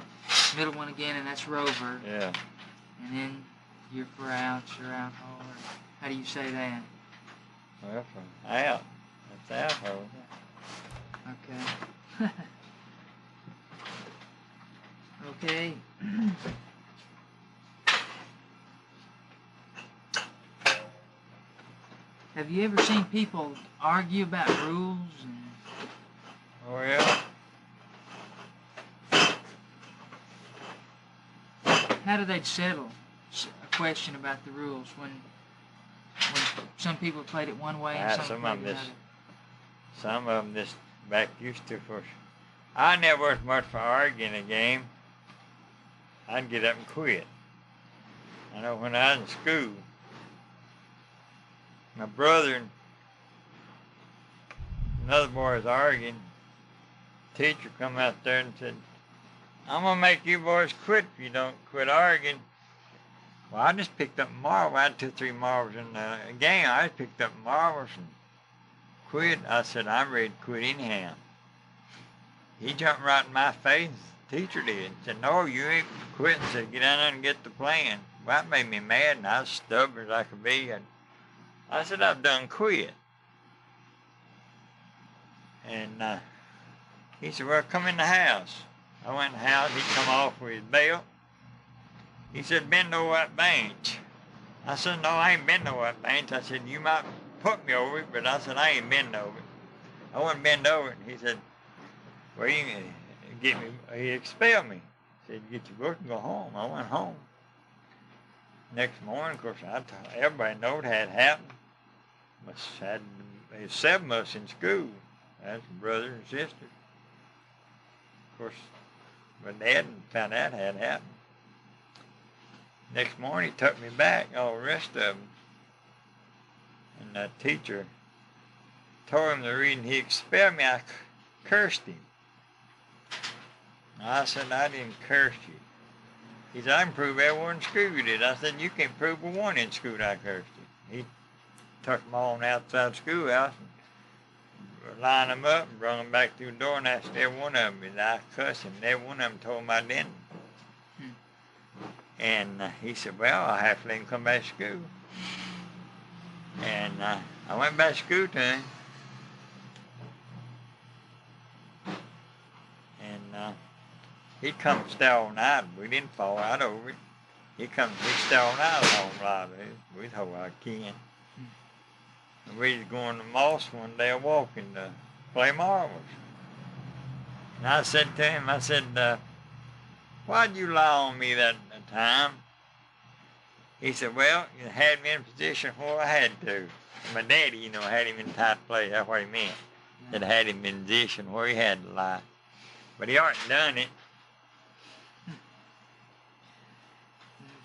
middle one again, and that's rover. Yeah. And then you're for outs, your out hole. Or how do you say that? Well, from out. That's out hole. Okay. Okay. Have you ever seen people argue about rules? Oh, yeah. How do they settle a question about the rules when some people played it one way and some played it another? Some of them just back used to for. I never was much for arguing a game. I'd get up and quit. I know when I was in school, my brother and another boy was arguing. Teacher come out there and said, "I'm gonna make you boys quit if you don't quit arguing." Well, I just picked up marbles. I had 2 or 3 marbles in the game. I just picked up marbles and quit. I said, "I'm ready to quit anyhow." He jumped right in my face. The teacher did. Said, "No, you ain't quitting." Said, "Get down there and get the plan." Well, that made me mad, and I was stubborn as I could be. I said, "I've done quit." And he said, "Well, come in the house." I went in the house. He come off with his belt. He said, "Bend over that bench." I said, "No, I ain't bend over that bench." I said, "You might put me over it," but I said, "I ain't bend over it." I wouldn't bend over it. He said, "Well, you can get me." He expelled me. He said, "Get your book and go home." I went home. Next morning, of course, everybody knowed what had happened. There's 7 of us in school. That's brother and sister. Of course, my dad found out it had happened. Next morning, he took me back, all the rest of them. And the teacher told him the reason he expelled me, I cursed him. I said, I didn't curse you. He said, I can prove every one in school you did. I said, you can't prove a one in school I cursed you. He took them all on the outside the schoolhouse and lined them up and brought them back through the door and asked every one of them did I cuss him. And every one of them told him I didn't. And he said, well, I'll have to let him come back to school. And I went back to school to him. And he'd come and stay all night. We didn't fall out over it. He'd stay all night along a lot of it. We'd hold our can. And we was going to Moss one day walking to play marbles. And I said to him, I said, why'd you lie on me that time? He said, well, you had me in a position where I had to. My daddy, you know, had him in a tight place. That's what he meant. That had him in a position where he had to lie. But he already done it.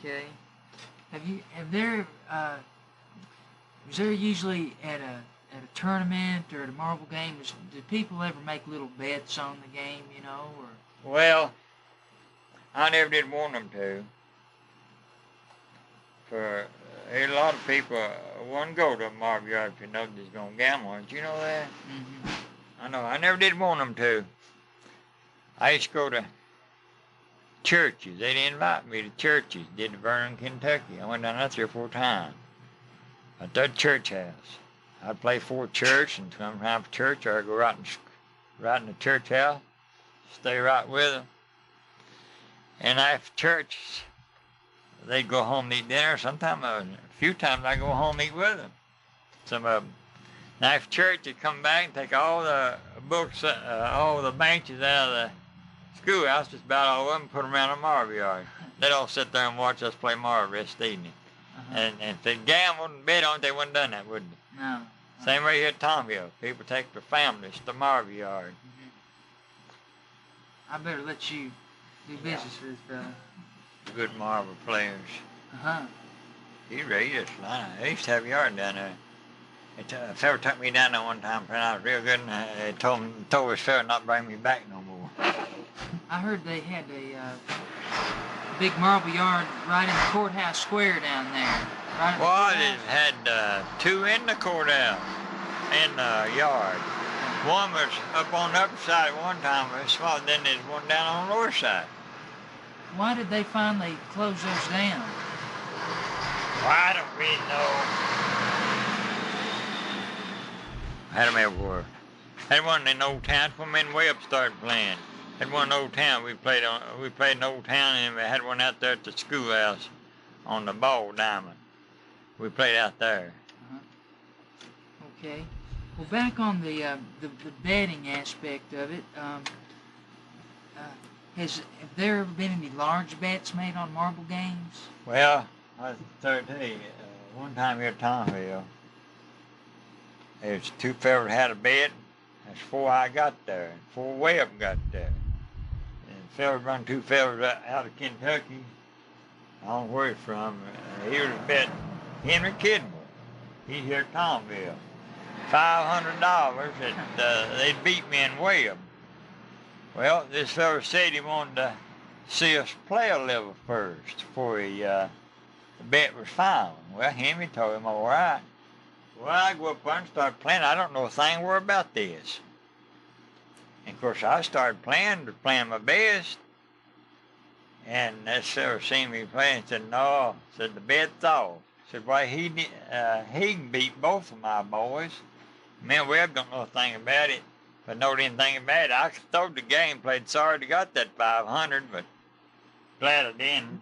Okay. Was there usually at a tournament or at a marble game, did people ever make little bets on the game, you know, or? Well, I never did want them to. For a lot of people wouldn't go to a marble yard if you know they're going to gamble. Did you know that? Mm-hmm. I know. I never did want them to. I used to go to churches. They'd invite me to churches. Did the Vernon, Kentucky. I went down there 3 or 4 times. At that church house. I'd play for church, and sometimes for church, or I'd go right in the church house, stay right with them. And after church, they'd go home and eat dinner. Sometimes, a few times, I'd go home and eat with them. Some of them. And after church, they'd come back and take all the books, all the benches out of the schoolhouse, just about all of them, and put them around the marble yard. They'd all sit there and watch us play marble the rest of the evening. And if they gambled and bet on it, they wouldn't done that, would they? No. Same way here at Tomville. People take their families to the marble yard. I better let you do business with Good marble players. He's ready to slide. They used to have a yard down there. A fella took me down there one time, and I was real good, and they told this fella not to bring me back no more. I heard they had a big marble yard right in the courthouse square down there. Right. Well, it had 2 in the courthouse, in the yard. One was up on the upper side at one time, it was small, then there's one down on the lower side. Why did they finally close those down? Well, I don't really know. I had them everywhere. Had one in Old Town, when men way up started playing. Had one in Old Town, we played in Old Town, and we had one out there at the schoolhouse on the ball diamond. We played out there. Okay. Well, back on the betting aspect of it, have there ever been any large bets made on marble games? Well, I was 13. One time here at Tomville, there was 2 fellas had a bet. That's 4 I got there, and 4 way up got there. And the fella run 2 fellas out of Kentucky. I don't know where he's from. He was betting Henry Kidmore. He's here at Tomville. $500 that they'd beat me in Webb. Well, this fella said he wanted to see us play a level first before the bet was final. Well, Henry told him, all right. Well, I go up there and start playing. I don't know a thing more about this. And of course, I started playing my best. And this fella seen me playing and said, no, said the bet's off. Said, why, he can beat both of my boys. Me and Webb don't know a thing about it. If I knowed anything about it, I could throw the game, played sorry to got that 500, but glad I didn't.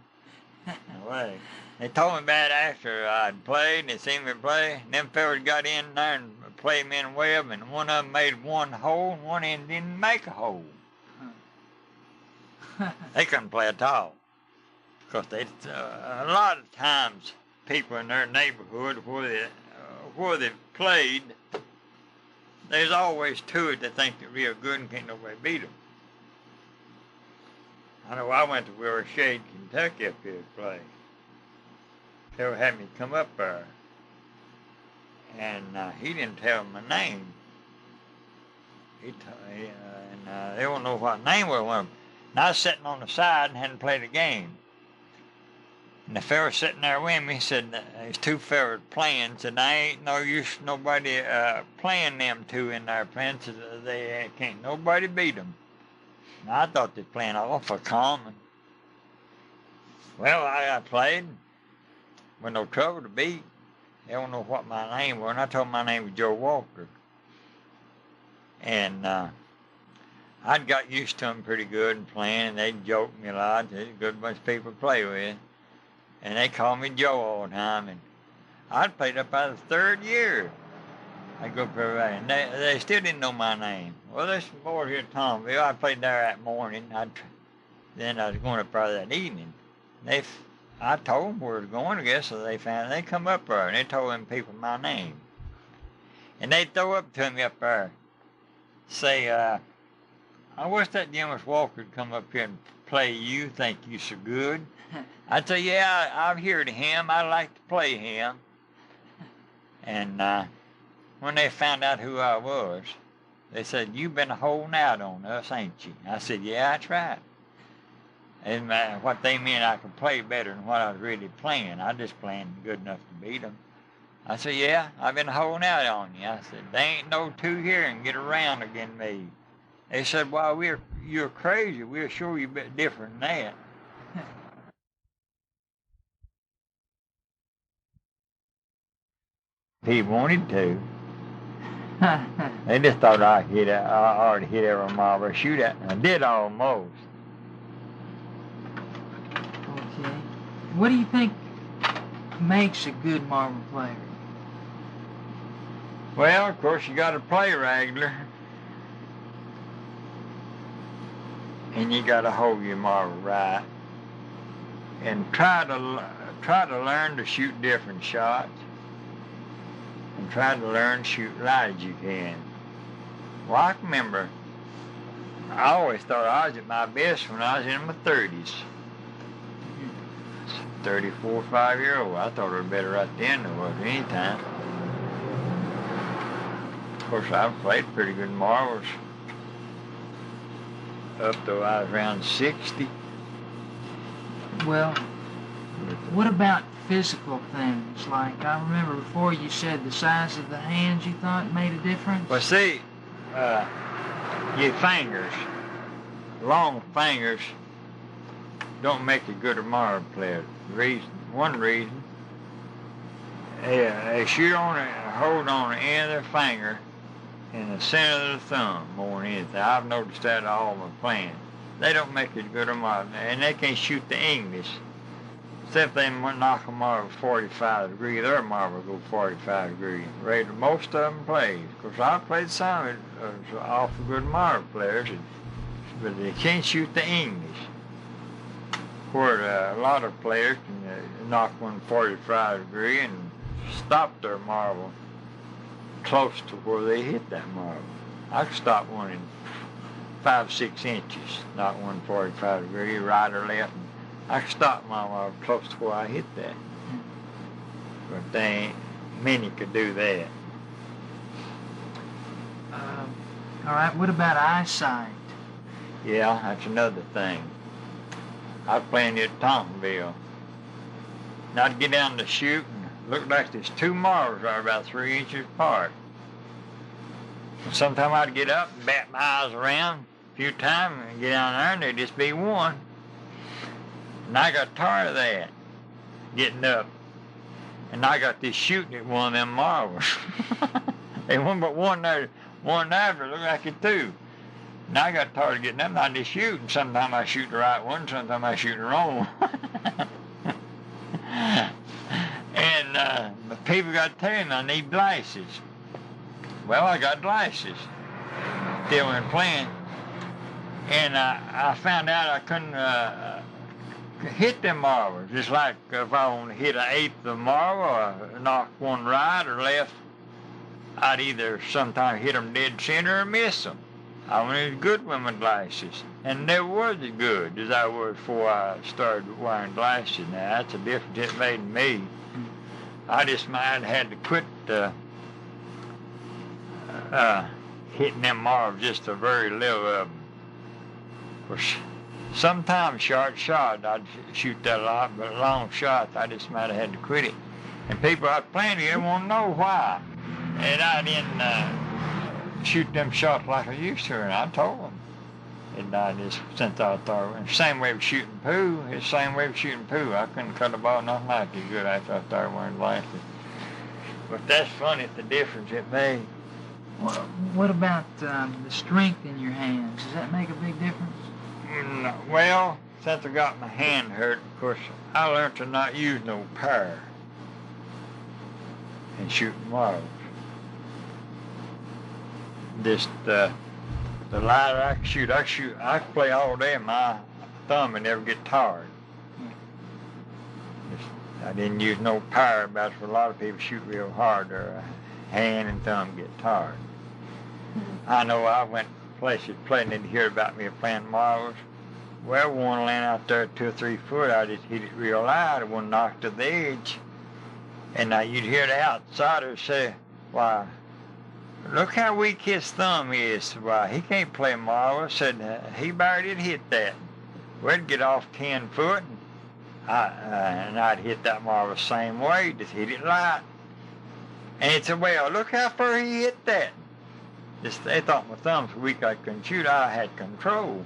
Anyway, they told me about it after I'd played, and they seen me play. And them fellas got in there and played me and Webb, and one of them made 1 hole, and one end didn't make a hole. They couldn't play at all. Because a lot of times, people in their neighborhood where they played, there's always 2 that think they're real good and can't nobody beat them. I know I went to Willow Shade, Kentucky up here to play. They had me come up there. And he didn't tell me my name. And they don't know what name was. And And I was sitting on the side and hadn't played a game. And the fella sitting there with me said, there's two fellas playing. Said, I ain't no use nobody playing them two in there playing. Said, they can't nobody beat them. And I thought they were playing awful common. Well, I played with no trouble to beat. They don't know what my name was. And I told them my name was Joe Walker. And I'd got used to them pretty good and playing. And they'd joke me a lot. They're a good bunch of people to play with. And they called me Joe all the time. And I'd played up out of the third year. I'd go for everybody. And they still didn't know my name. Well, there's some boys here at Tomville. I played there that morning. Then I was going up there that evening. I told them where I was going, I guess, so they come up there, and they told them people my name. And they'd throw up to me up there, say, I wish that Dumas Walker would come up here and play you, think you so good. I'd say, yeah, I've heard of him, I like to play him. And when they found out who I was, they said, you've been holding out on us, ain't you? I said, yeah, that's right. And what they meant, I could play better than what I was really playing. I just playing good enough to beat them. I said, yeah, I've been holding out on you. I said, there ain't no two here and get around again me. They said, well, you're crazy. We're sure you're a bit different than that. He wanted to. They just thought I already hit every marble I shoot at. I did almost. Okay. What do you think makes a good marble player? Well, of course, you got to play regular. And you got to hold your marble right. And try to learn to shoot different shots. And try to learn to shoot light as you can. Well, I can remember, I always thought I was at my best when I was in my 30s. 34, 5-year-old. I thought it was better right then than it was any time. Of course, I've played pretty good marbles up till I was around 60. Well, what about physical things? Like, I remember before you said the size of the hands you thought made a difference. Well, see, your fingers, long fingers, don't make a good marble player. One reason, they shoot on it, hold on the end of their finger in the center of the thumb more than anything. I've noticed that all my playing. They don't make as good a marble, and they can't shoot the English. Except they knock a marble 45 degrees, their marble go 45 degrees. Most of them play. Of course, I played some awful good marble players, but they can't shoot the English. Where a lot of players can knock one 45 degree and stop their marble close to where they hit that marble. I can stop one in 5-6 inches, not one 45 degree, right or left. I can stop my marble close to where I hit that. But they ain't many could do that. All right, what about eyesight? Yeah, that's another thing. I was playing at Thompsonville. And I'd get down to shoot and look like there's two marbles right about 3 inches apart. And sometimes I'd get up and bat my eyes around a few times and get down there and there'd just be one. And I got tired of that, getting up. And I got this shooting at one of them marbles. There wasn't but one there, but it looked like it two. And I got tired of getting up and I just shoot. And sometimes I shoot the right one, sometimes I shoot the wrong one. And people got telling me I need glasses. Well, I got glasses. Still went playing. And I found out I couldn't hit them marbles. Just like if I want to hit an eighth of a marble or knock one right or left, I'd either sometimes hit them dead center or miss them. I wanted good with my glasses, and never was as good as I was before I started wearing glasses. Now, that's a difference it made in me. I just might have had to quit hitting them marbles just a very little of them. sometimes short shot, I'd shoot that a lot, but long shots, I just might have had to quit it. And people I was playing with want to know why. And I didn't shoot them shots like I used to, and I told them. And I just, since I thought, and same way with shooting poo, it's the same way with shooting poo. I couldn't cut a ball nothing like it good after I started wearing glasses. But that's funny, the difference it made. What about the strength in your hands? Does that make a big difference? Well, since I got my hand hurt, of course, I learned to not use no power in shooting marbles. Just the lighter I can shoot, I can play all day and my thumb and never get tired. I didn't use no power, but a lot of people shoot real hard, their hand and thumb get tired. I know I went places playing, and hear about me playing marbles. Well, one land out there 2 or 3 foot, I just hit it real loud, and one knocked to the edge. And now you'd hear the outsiders say, "Why, look how weak his thumb is. Why, he can't play marbles." Said, "He barely did hit that." We'd get off 10 foot, and I'd hit that marble the same way, just hit it light. And he'd say, "Well, look how far he hit that." They thought my thumbs were weak, I couldn't shoot. I had control.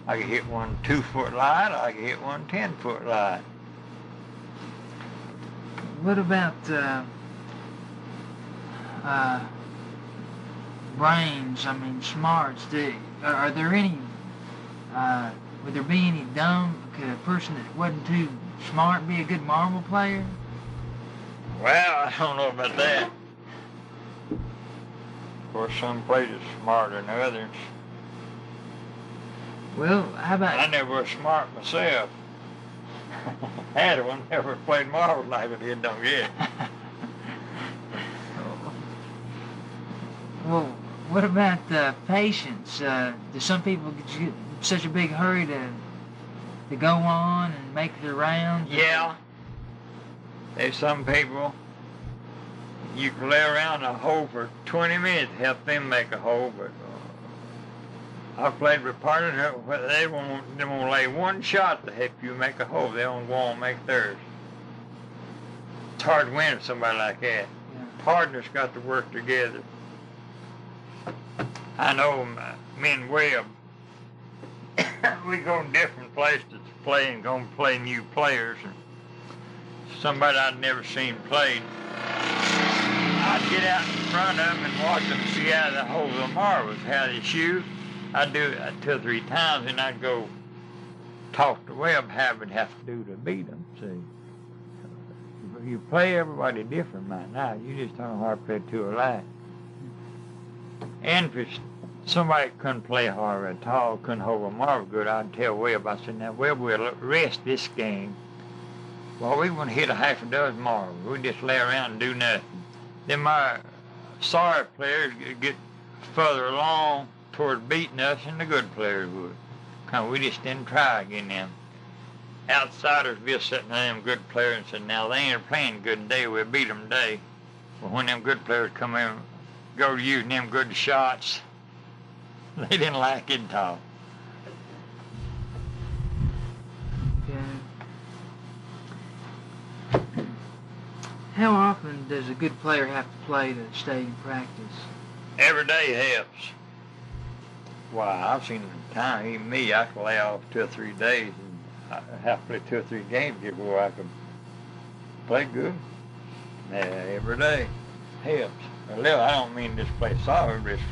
I could hit one 2 foot light, I could hit one 10 foot light. What about brains? I mean, smarts. Are there any? Would there be any could a person that wasn't too smart be a good marble player? Well, I don't know about that. Of course, some players are smarter than others. Well, how about... I never was smart myself. Had one, never played marbles like I did, don't get. Well, what about patience? Do some people get in such a big hurry to go on and make their rounds? Yeah. There's some people, you can lay around a hole for 20 minutes to help them make a hole, but I've played with partners where they won't lay one shot to help you make a hole. They won't go on and make theirs. It's hard to win with somebody like that. Yeah. Partners got to work together. I know me and Webb, we go to different places to play and go and play new players. And somebody I'd never seen played, I'd get out in front of them and watch them see out of the hole of the marbles, how they shoot. I'd do it 2 or 3 times, and I'd go talk to Webb how we'd have to do to beat them, see. You play everybody different right now. You just don't know how to play 2 alike. And if somebody couldn't play hard at all, couldn't hold a marble good, I'd tell Webb, I said, "Now, Webb, we'll rest this game. Well, we wouldn't hit a half a dozen marbles. We'd just lay around and do nothing. Then my sorry players get further along toward beating us than the good players would. Because we just didn't try against them. Outsiders be sitting there, them good players, and said, now they ain't playing good today, we'll beat them today. But when them good players come in, go to using them good shots, they didn't like it at all. Okay. How often does a good player have to play to stay in practice? Every day helps. Why, I've seen the time, even me, I could lay off 2 or 3 days and I have to play 2 or 3 games before I could play good. Every day helps. Well, I don't mean just play solid, but it's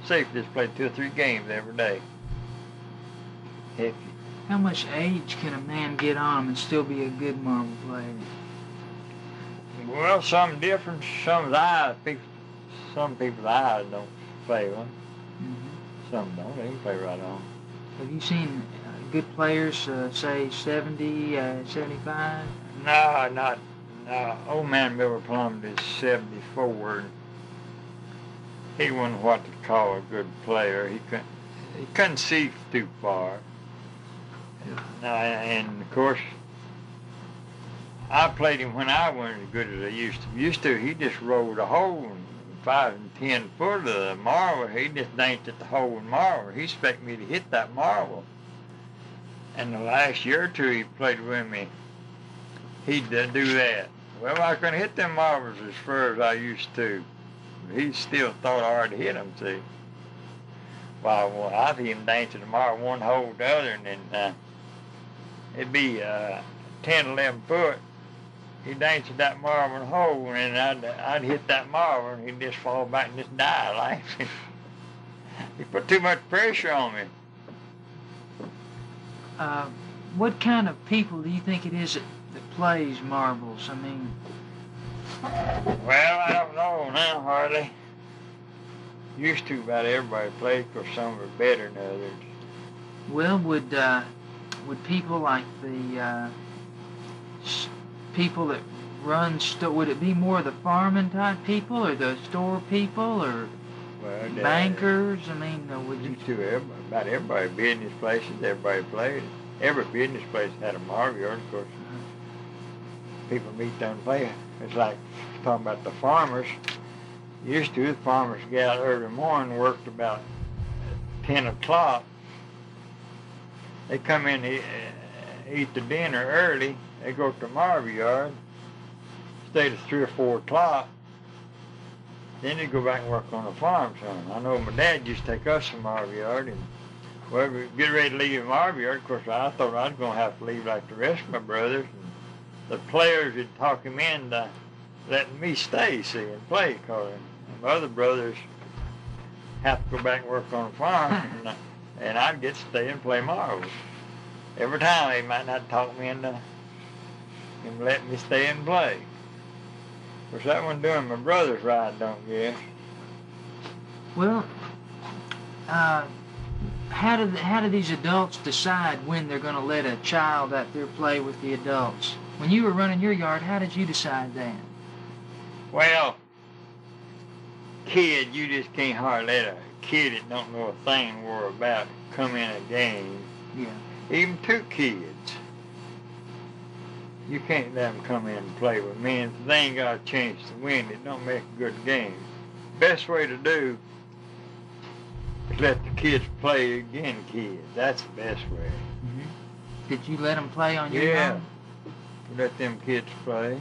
safe to just play 2 or 3 games every day. Heck. How much age can a man get on him and still be a good marble player? Well, some different. Some people's eyes don't play one. Mm-hmm. Some don't. They can play right on. Have you seen good players, say 70, 75? No. Old man Miller Plum is 74. He wasn't what to call a good player. He couldn't see too far. And of course, I played him when I wasn't as good as I used to. He just rolled a hole 5 and 10 foot of the marble. He just danced at the hole in marble. He expected me to hit that marble. And the last year or two he played with me, he'd do that. Well, I couldn't hit them marbles as far as I used to. He still thought I already hit them, see. Well, I'd see him dancing tomorrow one hole to the other, and then it'd be 10, 11 foot. He'd dance at that marble hole, and I'd hit that marble, and he'd just fall back and just die laughing. He put too much pressure on me. What kind of people do you think it is that plays marbles? I mean... Well, I don't know now, hardly. Used to about everybody played, because some were better than others. Well, would people like the people that run would it be more the farming type people, or the store people, or bankers? I mean, would you... Used to about everybody, business places, everybody played. Every business place had a marble yard, of course. People meet down and play. It's like talking about the farmers. Used to, the farmers get out early morning, worked about 10 o'clock. They come in, eat the dinner early. They go to the marble yard, stay to 3 or 4 o'clock. Then they go back and work on the farm some. I know my dad used to take us to the marble yard, and well, we get ready to leave the marble yard. Of course, I thought I was going to have to leave like the rest of my brothers. And the players would talk him into letting me stay, see, and play, because my other brothers have to go back and work on the farm, and I'd get to stay and play marbles. Every time they might not talk me into him letting me stay and play. Of course, that wasn't doing my brother's right, don't guess. Well, how do these adults decide when they're going to let a child out there play with the adults? When you were running your yard, how did you decide that? Well, kid, you just can't hardly let a kid that don't know a thing more about come in a game. Yeah. Even 2 kids. You can't let them come in and play with me, and if they ain't got a chance to win, it don't make a good game. Best way to do is let the kids play again, kids. That's the best way. Mm-hmm. Did you let them play on your yard? Yeah. Let them kids play.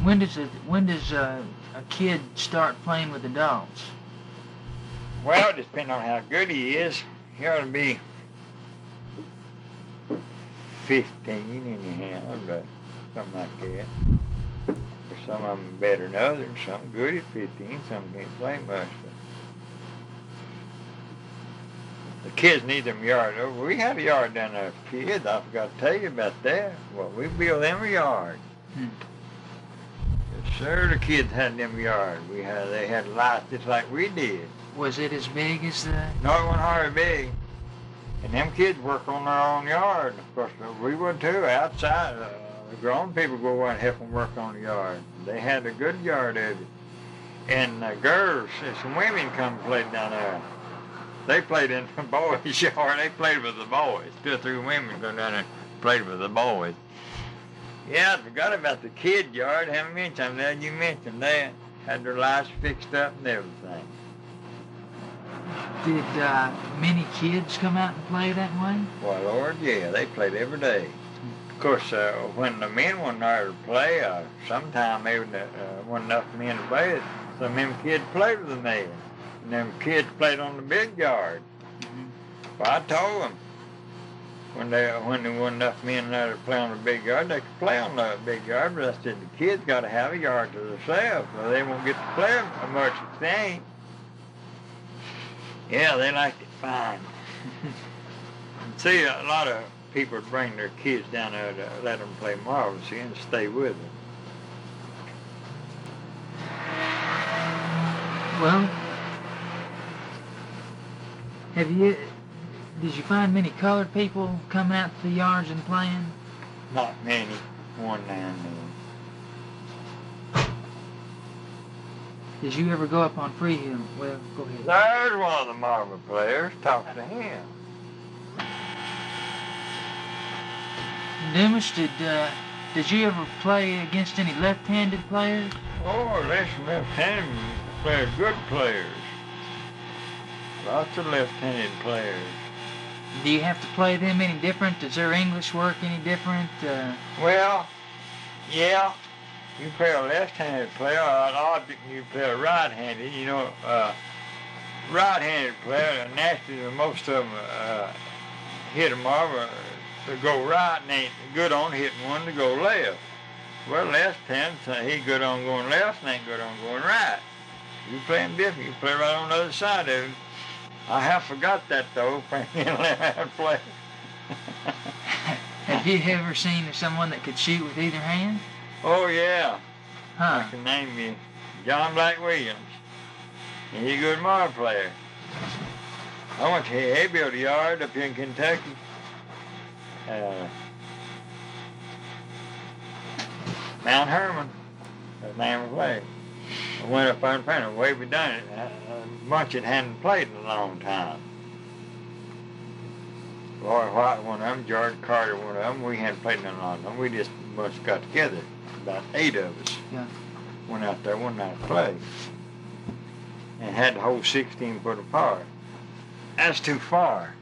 When does a kid start playing with adults? Well, it depends on how good he is. He ought to be 15 anyhow, but something like that. Some of them better than others. Some good at 15, some can't play much. But the kids need them yards. We had a yard down there for kids. I forgot to tell you about that. Well, we built them a yard. Yes, sir, the kids had them yards. They had lights just like we did. Was it as big as the... No, it wasn't hardly big. And them kids work on their own yard. Of course, we would too, outside. The grown people go out and help them work on the yard. They had a good yard of it. And girls, some women come and played down there. They played in the boys' yard. They played with the boys. 2 or 3 women go down there and played with the boys. Yeah, I forgot about the kid yard. Haven't mentioned that. You mentioned that. Had their lights fixed up and everything. Did many kids come out and play that way? Well, Lord, yeah, they played every day. Of course, when the men weren't there to play, sometime maybe wasn't enough men to play it. Some of them kids played with the men, and them kids played on the big yard. Mm-hmm. Well, I told them when there wasn't enough men there to play on the big yard, they could play on the big yard. But I said the kids got to have a yard to themselves, or they won't get to play much if they ain't. Yeah, they liked it fine. See, a lot of people would bring their kids down there to let them play marbles, see, and stay with them. Well, did you find many colored people coming out to the yards and playing? Not many, one now and then. Did you ever go up on Freehill? Well, go ahead. There's one of the marble players. Talk to him. Dumas, did you ever play against any left-handed players? Oh, there's some left-handed players, good players. Lots of left-handed players. Do you have to play them any different? Does their English work any different? Well, yeah. You play a left-handed player, or you play a right-handed. You know, right-handed player, naturally most of them hit a marble to go right and ain't good on hitting one to go left. Well, left-handed, so he good on going left and ain't good on going right. You play him different. You play right on the other side of him. I have forgot that, though, playing left play. Have you ever seen someone that could shoot with either hand? Oh, yeah. Huh. I can name you John Black Williams. And he's a good marble player. I went to he built a yard up here in Kentucky. Mount Herman, that's the name of the place. I went up there and found the way we done it. A bunch that hadn't played in a long time. Roy White, one of them, George Carter, one of them. We hadn't played in a long time. We just must got together, about 8 of us. Yeah. Went out there one night to play. And had the whole 16 foot apart. That's too far.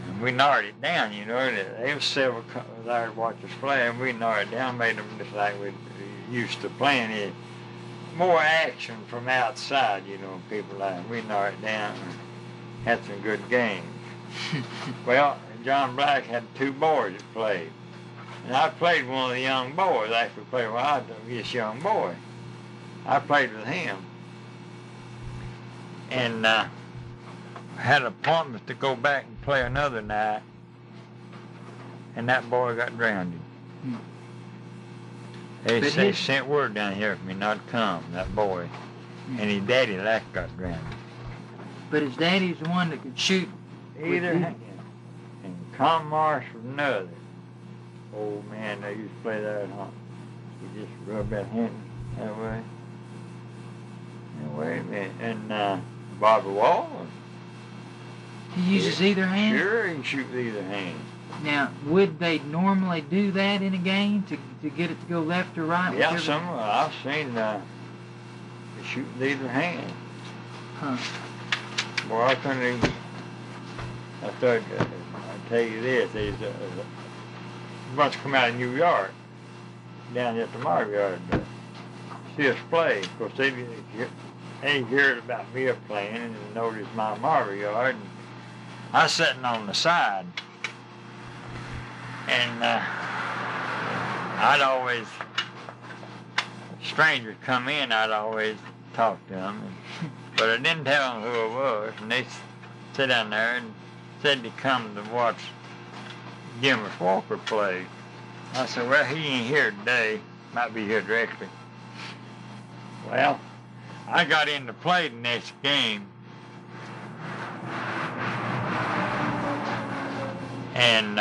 And we narrowed it down, you know. There was several there to watch us play, and we narrowed it down, made them just like we used to playing it. More action from outside, you know, people like. We narrowed it down and had some good games. Well, John Black had 2 boys that played. And I played one of the young boys. Actually played with this young boy. I played with him. And had an appointment to go back and play another night. And that boy got drowned. They sent word down here for me not to come, that boy. And his daddy got drowned. But his daddy's the one that could shoot Either hand. And Tom Marsh was another. Oh man, they used to play that, huh? You just rub that hand that way. And wait a minute. And Bobby Wall. He uses either hand? Sure, he can shoot with either hand. Now, would they normally do that in a game to get it to go left or right? Yeah, some I've seen they shoot with either hand. Huh. Boy, I couldn't even. I thought I'd tell you this. There's a bunch come out of New York down at the marble yard to see us play. Of course, they heard about me playing and noticed my marble yard. And I was sitting on the side. And I'd always, strangers come in, I'd always talk to them. But I didn't tell them who I was. And they sit down there and said to come to watch Dumas Walker play. I said, well, he ain't here today. Might be here directly. Well, I got in to play the next game. And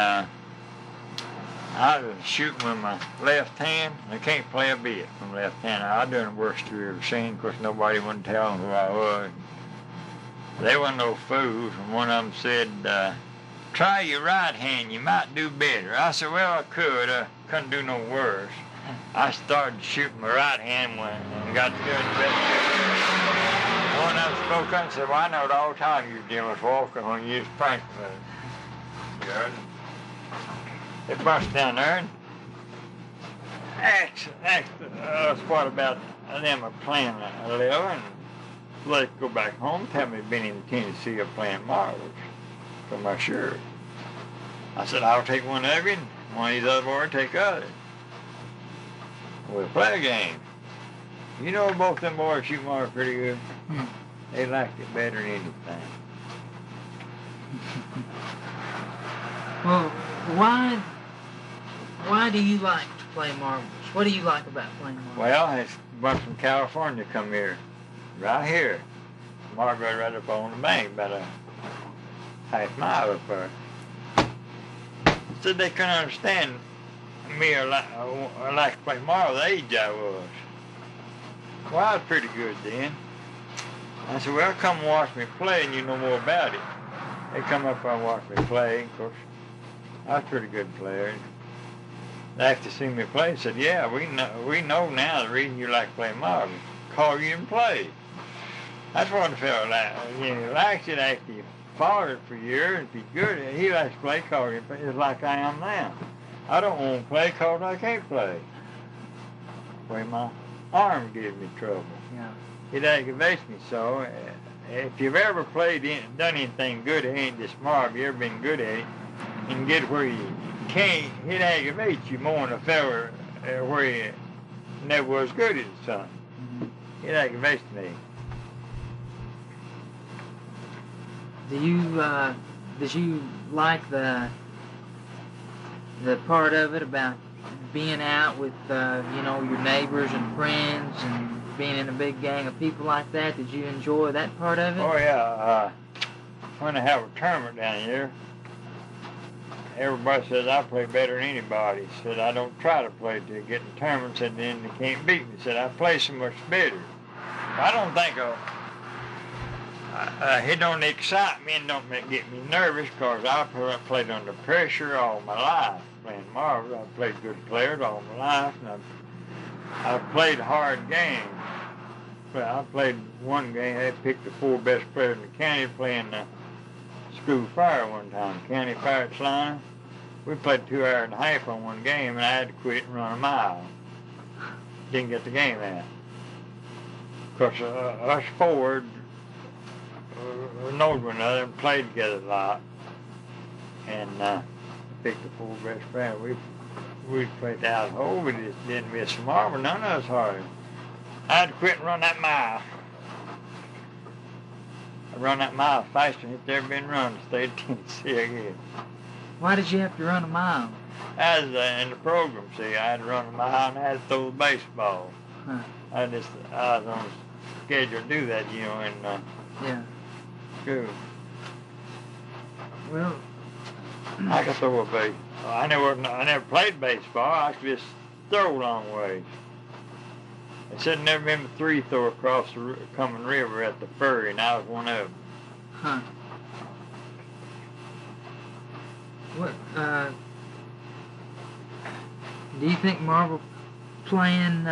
I was shooting with my left hand. I can't play a bit from left hand. I done the worst you ever seen. Of course, nobody wouldn't tell them who I was. They weren't no fools. And one of them said, try your right hand. You might do better. I said, well, I could. I couldn't do no worse. I started shooting my right hand when I got to doing the best. One of them spoke up and said, well, I know it all the time you Dumas Walker when you was pranking with it. They busted down there and asked us what about them playing a little and let us go back home. Tell me been in Tennessee playing marbles from my shirt. I said, I'll take one of you and one of these other boys take others. We'll play a game. You know both them boys shoot marbles pretty good. They liked it better than anything. Well, why do you like to play marbles? What do you like about playing marbles? Well, it's a bunch from California come here, right here. Margaret right up on the bank, about a half mile up there. Said they couldn't understand me or like to play marbles the age I was. Well, I was pretty good then. I said, well, come watch me play and you know more about it. They come up and watch me play. Of course, I was a pretty good player. After seeing me play, said, yeah, we know now the reason you like playing marbles. Call you and play. That's what I felt like. You know, liked it after you followed it for years. If he's good at it, he likes to play because it's like I am now. I don't want to play because I can't play. The way my arm gives me trouble. Yeah. It aggravates me so. If you've ever done anything good, it ain't just marble. You ever been good at it and get where you can't, it aggravates you more than a fella where you never was good at something. Mm-hmm. It aggravates me. Did you like the part of it about being out with your neighbors and friends and being in a big gang of people like that? Did you enjoy that part of it? Oh yeah. When I have a tournament down here, everybody says I play better than anybody. Said I don't try to play to get in tournaments and then they can't beat me. Said I play so much better. I don't think it don't excite me and don't get me nervous because I played under pressure all my life playing marbles. I played good players all my life, and I've played hard games. I played one game. They picked the 4 best players in the county playing the school fair one time, county fair at Salina. We played 2 hours and a half on one game, and I had to quit and run a mile. Didn't get the game out. Because us forward knows one another and played together a lot. And picked the 4 best players. We played out of the hole, but it didn't miss a marble. None of us hard. I had to quit and run that mile. I run that mile faster than it's ever been run in the state of Tennessee again. Why did you have to run a mile? I was in the program, see, I had to run a mile and I had to throw the baseball. Huh. I was on schedule to do that, in school. Well, I could throw a baseball. I never played baseball. I could just throw long ways. They said never been a 3-throw across the coming river at the ferry, and I was one of them. Huh. What, do you think marble playing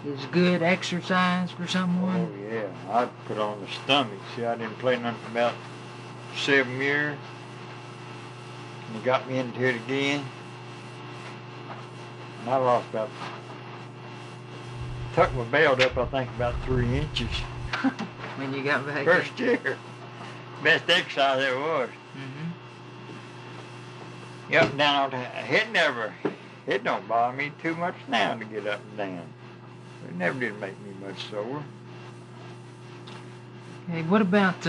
is good exercise for someone? Oh, yeah. I'd put on the stomach. See, I didn't play nothing for about 7 years. And they got me into it again. And I lost tucked my belt up, I think, about 3 inches. When you got back First year. Best exercise there was. Mm-hmm. Up and down, it don't bother me too much now to get up and down. It never did make me much sore. Okay, what about,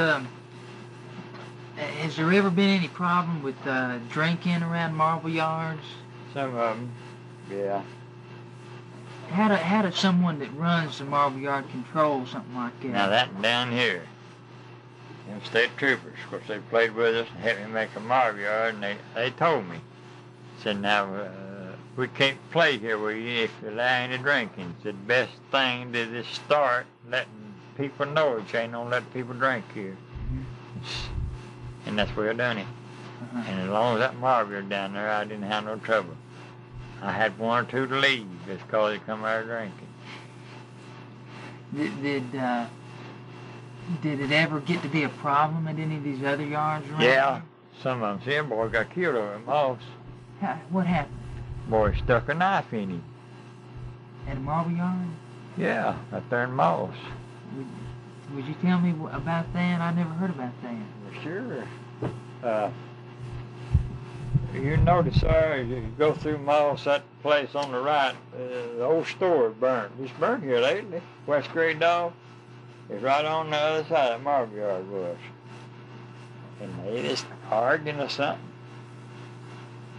has there ever been any problem with drinking around marble yards? Some of them, yeah. How does someone that runs the marble yard control something like that? Now that down here, them state troopers, of course they played with us and helped me make a marble yard, and they told me, said now we can't play here with you if you're lying and drinking. Said the best thing to just start letting people know that you ain't gonna let people drink here. Mm-hmm. And that's where I done it. Uh-huh. And as long as that marble yard down there, I didn't have no trouble. I had 1 or 2 to leave just because they come out drinking. Did it ever get to be a problem at any of these other yards around? Yeah, some of them. See, a boy got killed over at Moss. What happened? Boy stuck a knife in him. At a marble yard? Yeah, up there in Moss. Would you tell me about that? I never heard about that. Sure. You notice there, you go through Moss, that place on the right, the old store burned. It's burned here lately. West Grey Dog is right on the other side of Marble Yard was. And they just arguing or something.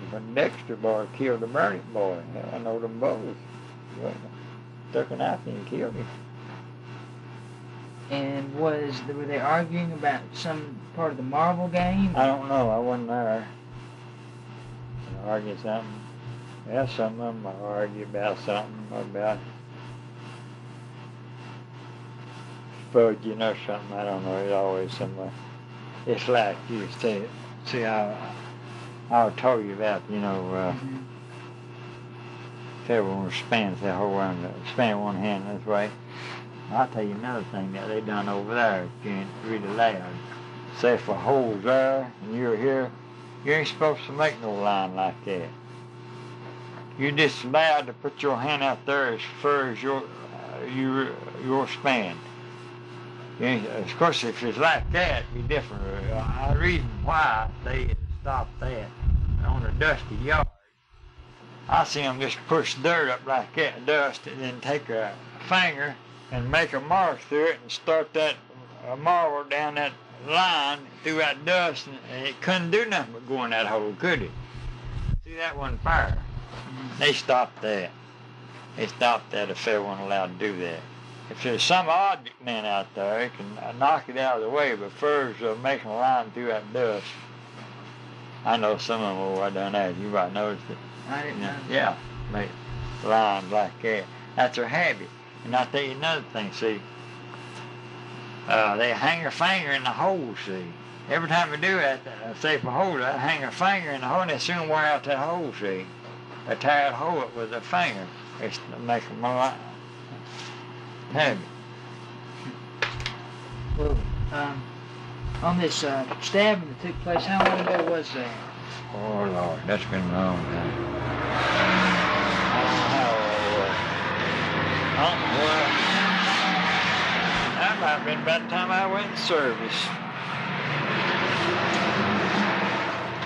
When Dexter boy killed the Burning boy, I know them both. Took a knife and killed him. And were they arguing about some part of the marble game? I don't know. I wasn't there. Argue something. Yeah, some of them argue about something about fudging or something. I don't know. It's always something. It's like you see how I told you about, Mm-hmm. if everyone spans the whole round, span one hand this way, I'll tell you another thing that they done over there, if you ain't really loud. Say if a hole's there and you're here, you ain't supposed to make no line like that. You're just allowed to put your hand out there as far as your span. Of course, if it's like that, it'd be different. The reason why they stopped that on a dusty yard, I see them just push dirt up like that, dust, and then take a finger and make a mark through it and start that marble down that line through that dust, and it couldn't do nothing but go in that hole, could it? See, that wasn't fair. They stopped that. They stopped that if they weren't allowed to do that. If there's some object man out there, it can knock it out of the way, but first making a line through that dust. I know some of them over done that. You might notice it. I didn't know. Yeah, make lines like that. That's their habit. And I'll tell you another thing, see. They hang their finger in the hole, see. Every time they do that, say for a hole, they hang their finger in the hole and they soon wear out that hole, see. They tie that hole up with their finger. It's to make them a line. Habit. Well, on this stabbing that took place, how long ago was that? Oh, Lord, that's been a long time. I don't know how old it was. Well, that might have been about the time I went in service.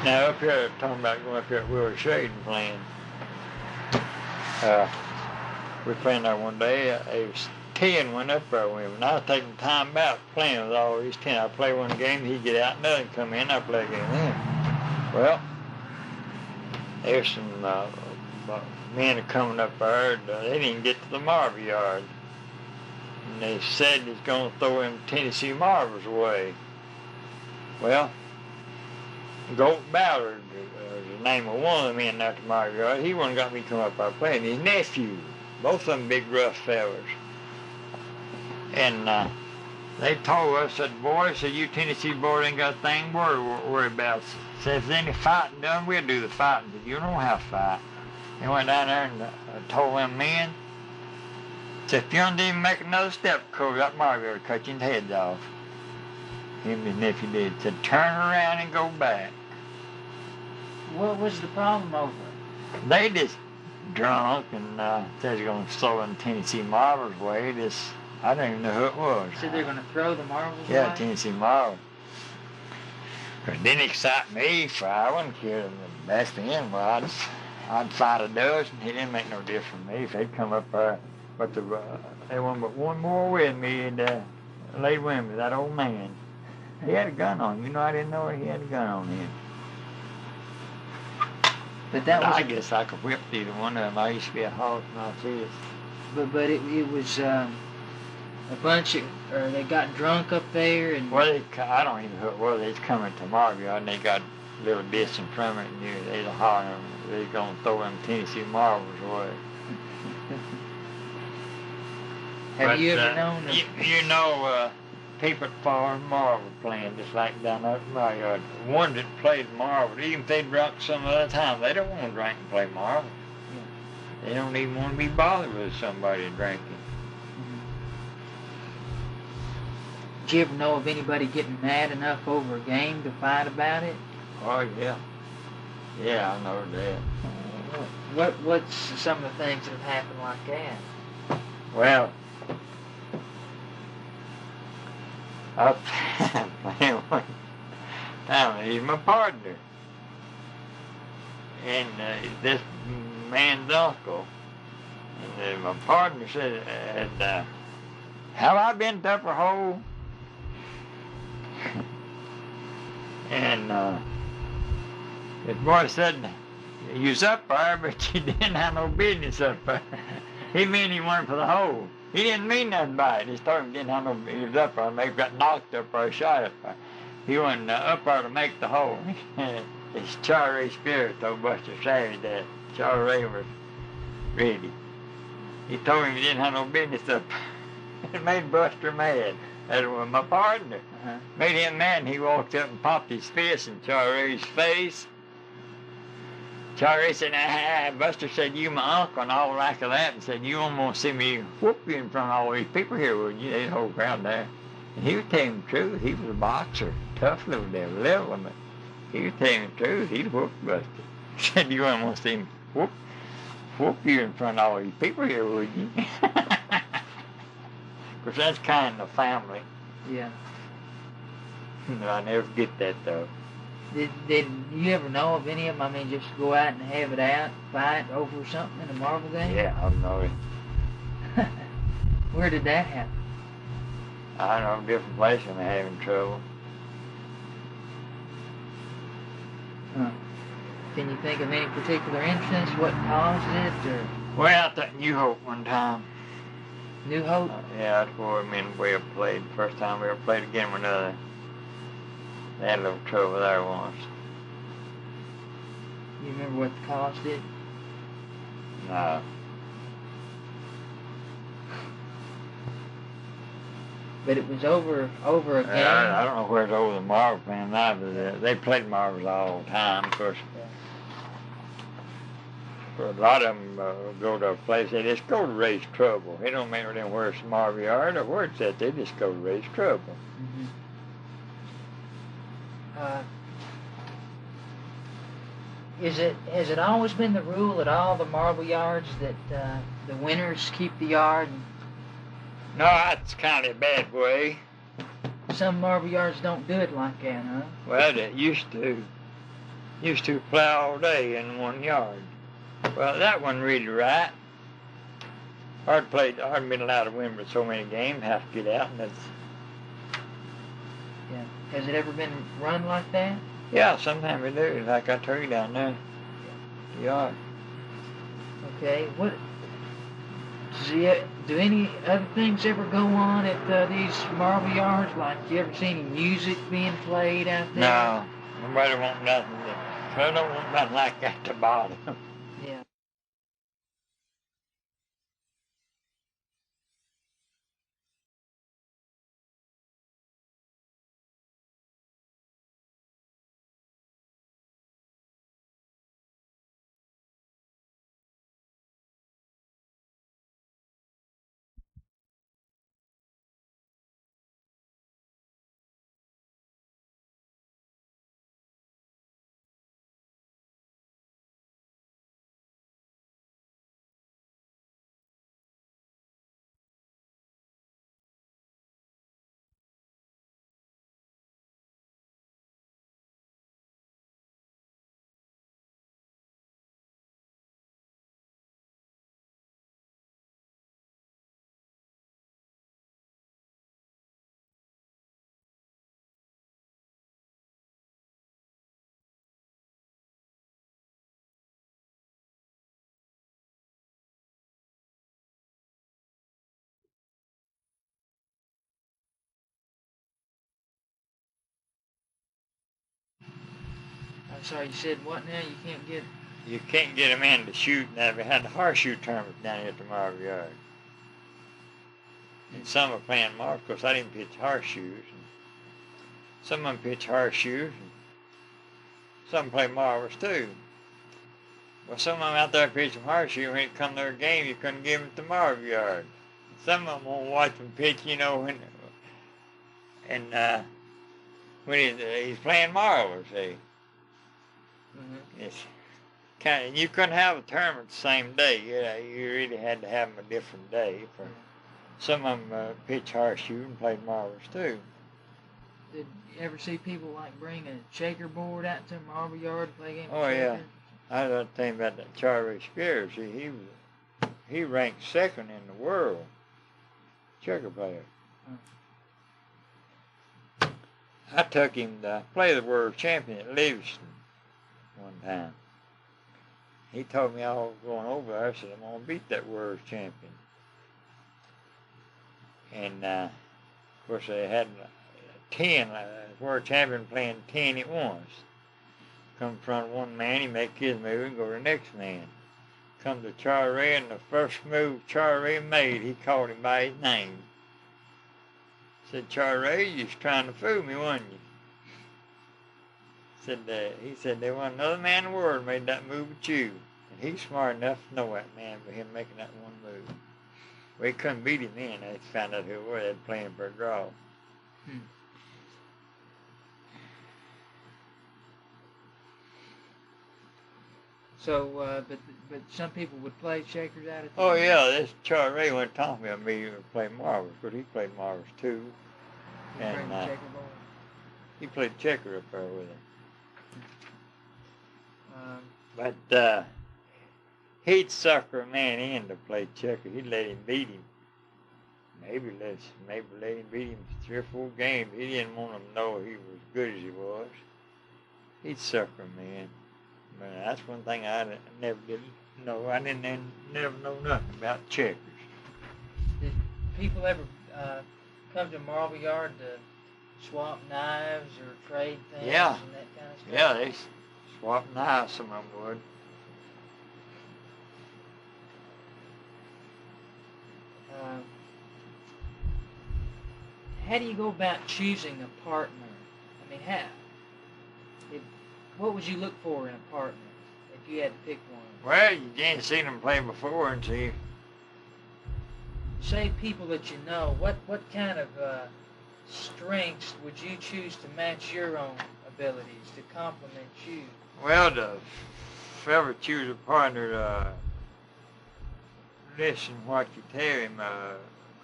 Now, up here, talking about going up here at Willow Shade and playing. We were playing there one day. It was 10 went up there with him, and I was taking time out playing with all these 10. I'd play one game, he'd get out, another one come in, I'd play a game then. Well, there's some men are coming up there, they didn't even get to the marble yard. And they said he's going to throw them Tennessee marbles away. Well, Goat Ballard was the name of one of the men out the marble yard. He wouldn't got me to come up there playing. His nephew, both of them big rough fellas. And they told us that, boys, said, you Tennessee boys ain't got a thing to worry about. Said, if there's any fighting done, we'll do the fighting, but you don't have to fight. They went down there and told them men, said, if you don't even make another step, Cole, that Marvin will cut your heads off. Him and his nephew did. Said, turn around and go back. What was the problem over? They just drunk and said they're going to throw them Tennessee marbles away. I don't even know who it was. Said they're going to throw the marbles away? Yeah, Tennessee marbles. It didn't excite me, for I wouldn't care the best thing. Well, I'd fight a dozen. It didn't make no difference to me if they'd come up there. But they wanted but one more with me and laid with me, that old man. He had a gun on him. You know, I didn't know he had a gun on him. But I guess I could whip either one of them. I used to be a horse and I see it. But it was a bunch of, or they got drunk up there and... Well, I don't even know who it was. They was coming to Marvin and they got a little distance from it and they was hollering. They was going to throw them Tennessee marbles away. Have you ever known them? You know, people at Farm Marble playing just like down there at my yard. The ones that played marble, even if they drunk some other time, they don't want to drink and play marble. Yeah. They don't even want to be bothered with somebody drinking. Did you ever know of anybody getting mad enough over a game to fight about it? Oh, yeah. Yeah, I know that. What's some of the things that have happened like that? Well, I was playing one time. He's my partner. And this man's uncle. And my partner said, have I been to Upper Hole? And his boy said, you was up there, but you didn't have no business up there. He meant he went for the hole. He didn't mean nothing by it. He told him he didn't have no, he was up there, maybe got knocked up or shot up there. He went up there to make the hole. It's Charlie Spirit told Buster Savage that Charlie was ready. He told him he didn't have no business up there. It made Buster mad. That was my partner. Made him mad, and he walked up and popped his fist in Charlie's face. Charlie said, Buster said, you my uncle and all like that, and said, you almost see me whoop you in front of all these people here, would you? There's a whole crowd there. And he was telling the truth. He was a boxer, tough little devil, little, but he was telling the truth. He'd whoop Buster. He said, you almost see me whoop you in front of all these people here, would you? Because that's kind of family. Yeah. I never forget that, though. Did you ever know of any of them? I mean, just go out and have it out, fight over something in a marble game? Yeah, I know it. Where did that happen? I know, different places when they're having trouble. Huh. Can you think of any particular instance, what caused it, or? Well, I think New Hope one time. New Hope? Yeah, that's where me and we have played. First time we ever played again with another. They had a little trouble there once. You remember what caused it? No. But it was over a game? I don't know where it's over the marble playing either. They played marbles all the time, of course. For a lot of them go to a place, they just go to raise trouble. It don't matter then where it's the marble yard or where it's at, they just go to raise trouble. Mm-hmm. Has it always been the rule at all the marble yards that the winners keep the yard? No, that's kind of a bad way. Some marble yards don't do it like that, huh? Well, they used to. Used to plow all day in one yard. Well, that wasn't really right. I'd been allowed to win but so many games, have to get out, and that's... Yeah. Has it ever been run like that? Yeah, sometimes we do, like I told you down there. Yeah. Okay, what... Do any other things ever go on at these marble yards? Like, you ever see any music being played out there? No, nobody want nothing. I don't want nothing like that to bother them. Yeah. I'm sorry, you said what now? You can't get... You can't get them in to shoot. Now, we had the horseshoe tournament down here at the marble yard. And some are playing marbles, because I didn't pitch horseshoes. And some of them pitch horseshoes, and some play marbles too. Well, some of them out there pitching horseshoe, when it come to their game, you couldn't give them at the marble yard. Some of them won't watch them pitch, you know, when he's playing marbles, see. Mm-hmm. It's kind of, you couldn't have a tournament the same day. You really had to have them a different day. For some of them pitch horseshoe and played marbles too. Did you ever see people like bring a shaker board out to a marble yard to play a game of Oh shaker? yeah, I was thinking about that Charlie Spears. He ranked second in the world checker player. I took him to play the world champion at Livingston one time. He told me I was going over there. I said, I'm going to beat that world champion. And, of course, they had 10, world champion playing 10 at once. Come in front of one man, he make his move and go to the next man. Come to Charlie, and the first move Charlie made, he called him by his name. Said, Charlie, you was trying to fool me, wasn't you? He said there wasn't another man in the world made that move but you. And he's smart enough to know that man for him making that one move. We couldn't beat him then. They found out who it was. They had playing for a draw. So, but some people would play checkers out of Oh yeah, this Charlie Ray went to talk about me to play marbles, because he played marbles too. And he played checker up there with him. But he'd sucker a man in to play checker. He'd let him beat him. Maybe let him beat him 3 or 4 games. He didn't want him to know he was as good as he was. He'd sucker him in. But that's one thing I never did know. I didn't never know nothing about checkers. Did people ever come to Marble Yard to swap knives or trade things Yeah. and that kind of stuff? Yeah, they swapped knives, some of them would. How do you go about choosing a partner? I mean, what would you look for in a partner if you had to pick one? Well, you ain't seen them play before and see. Say people that you know, what kind of strengths would you choose to match your own abilities, to complement you? Well, if ever choose a partner to listen what you tell him,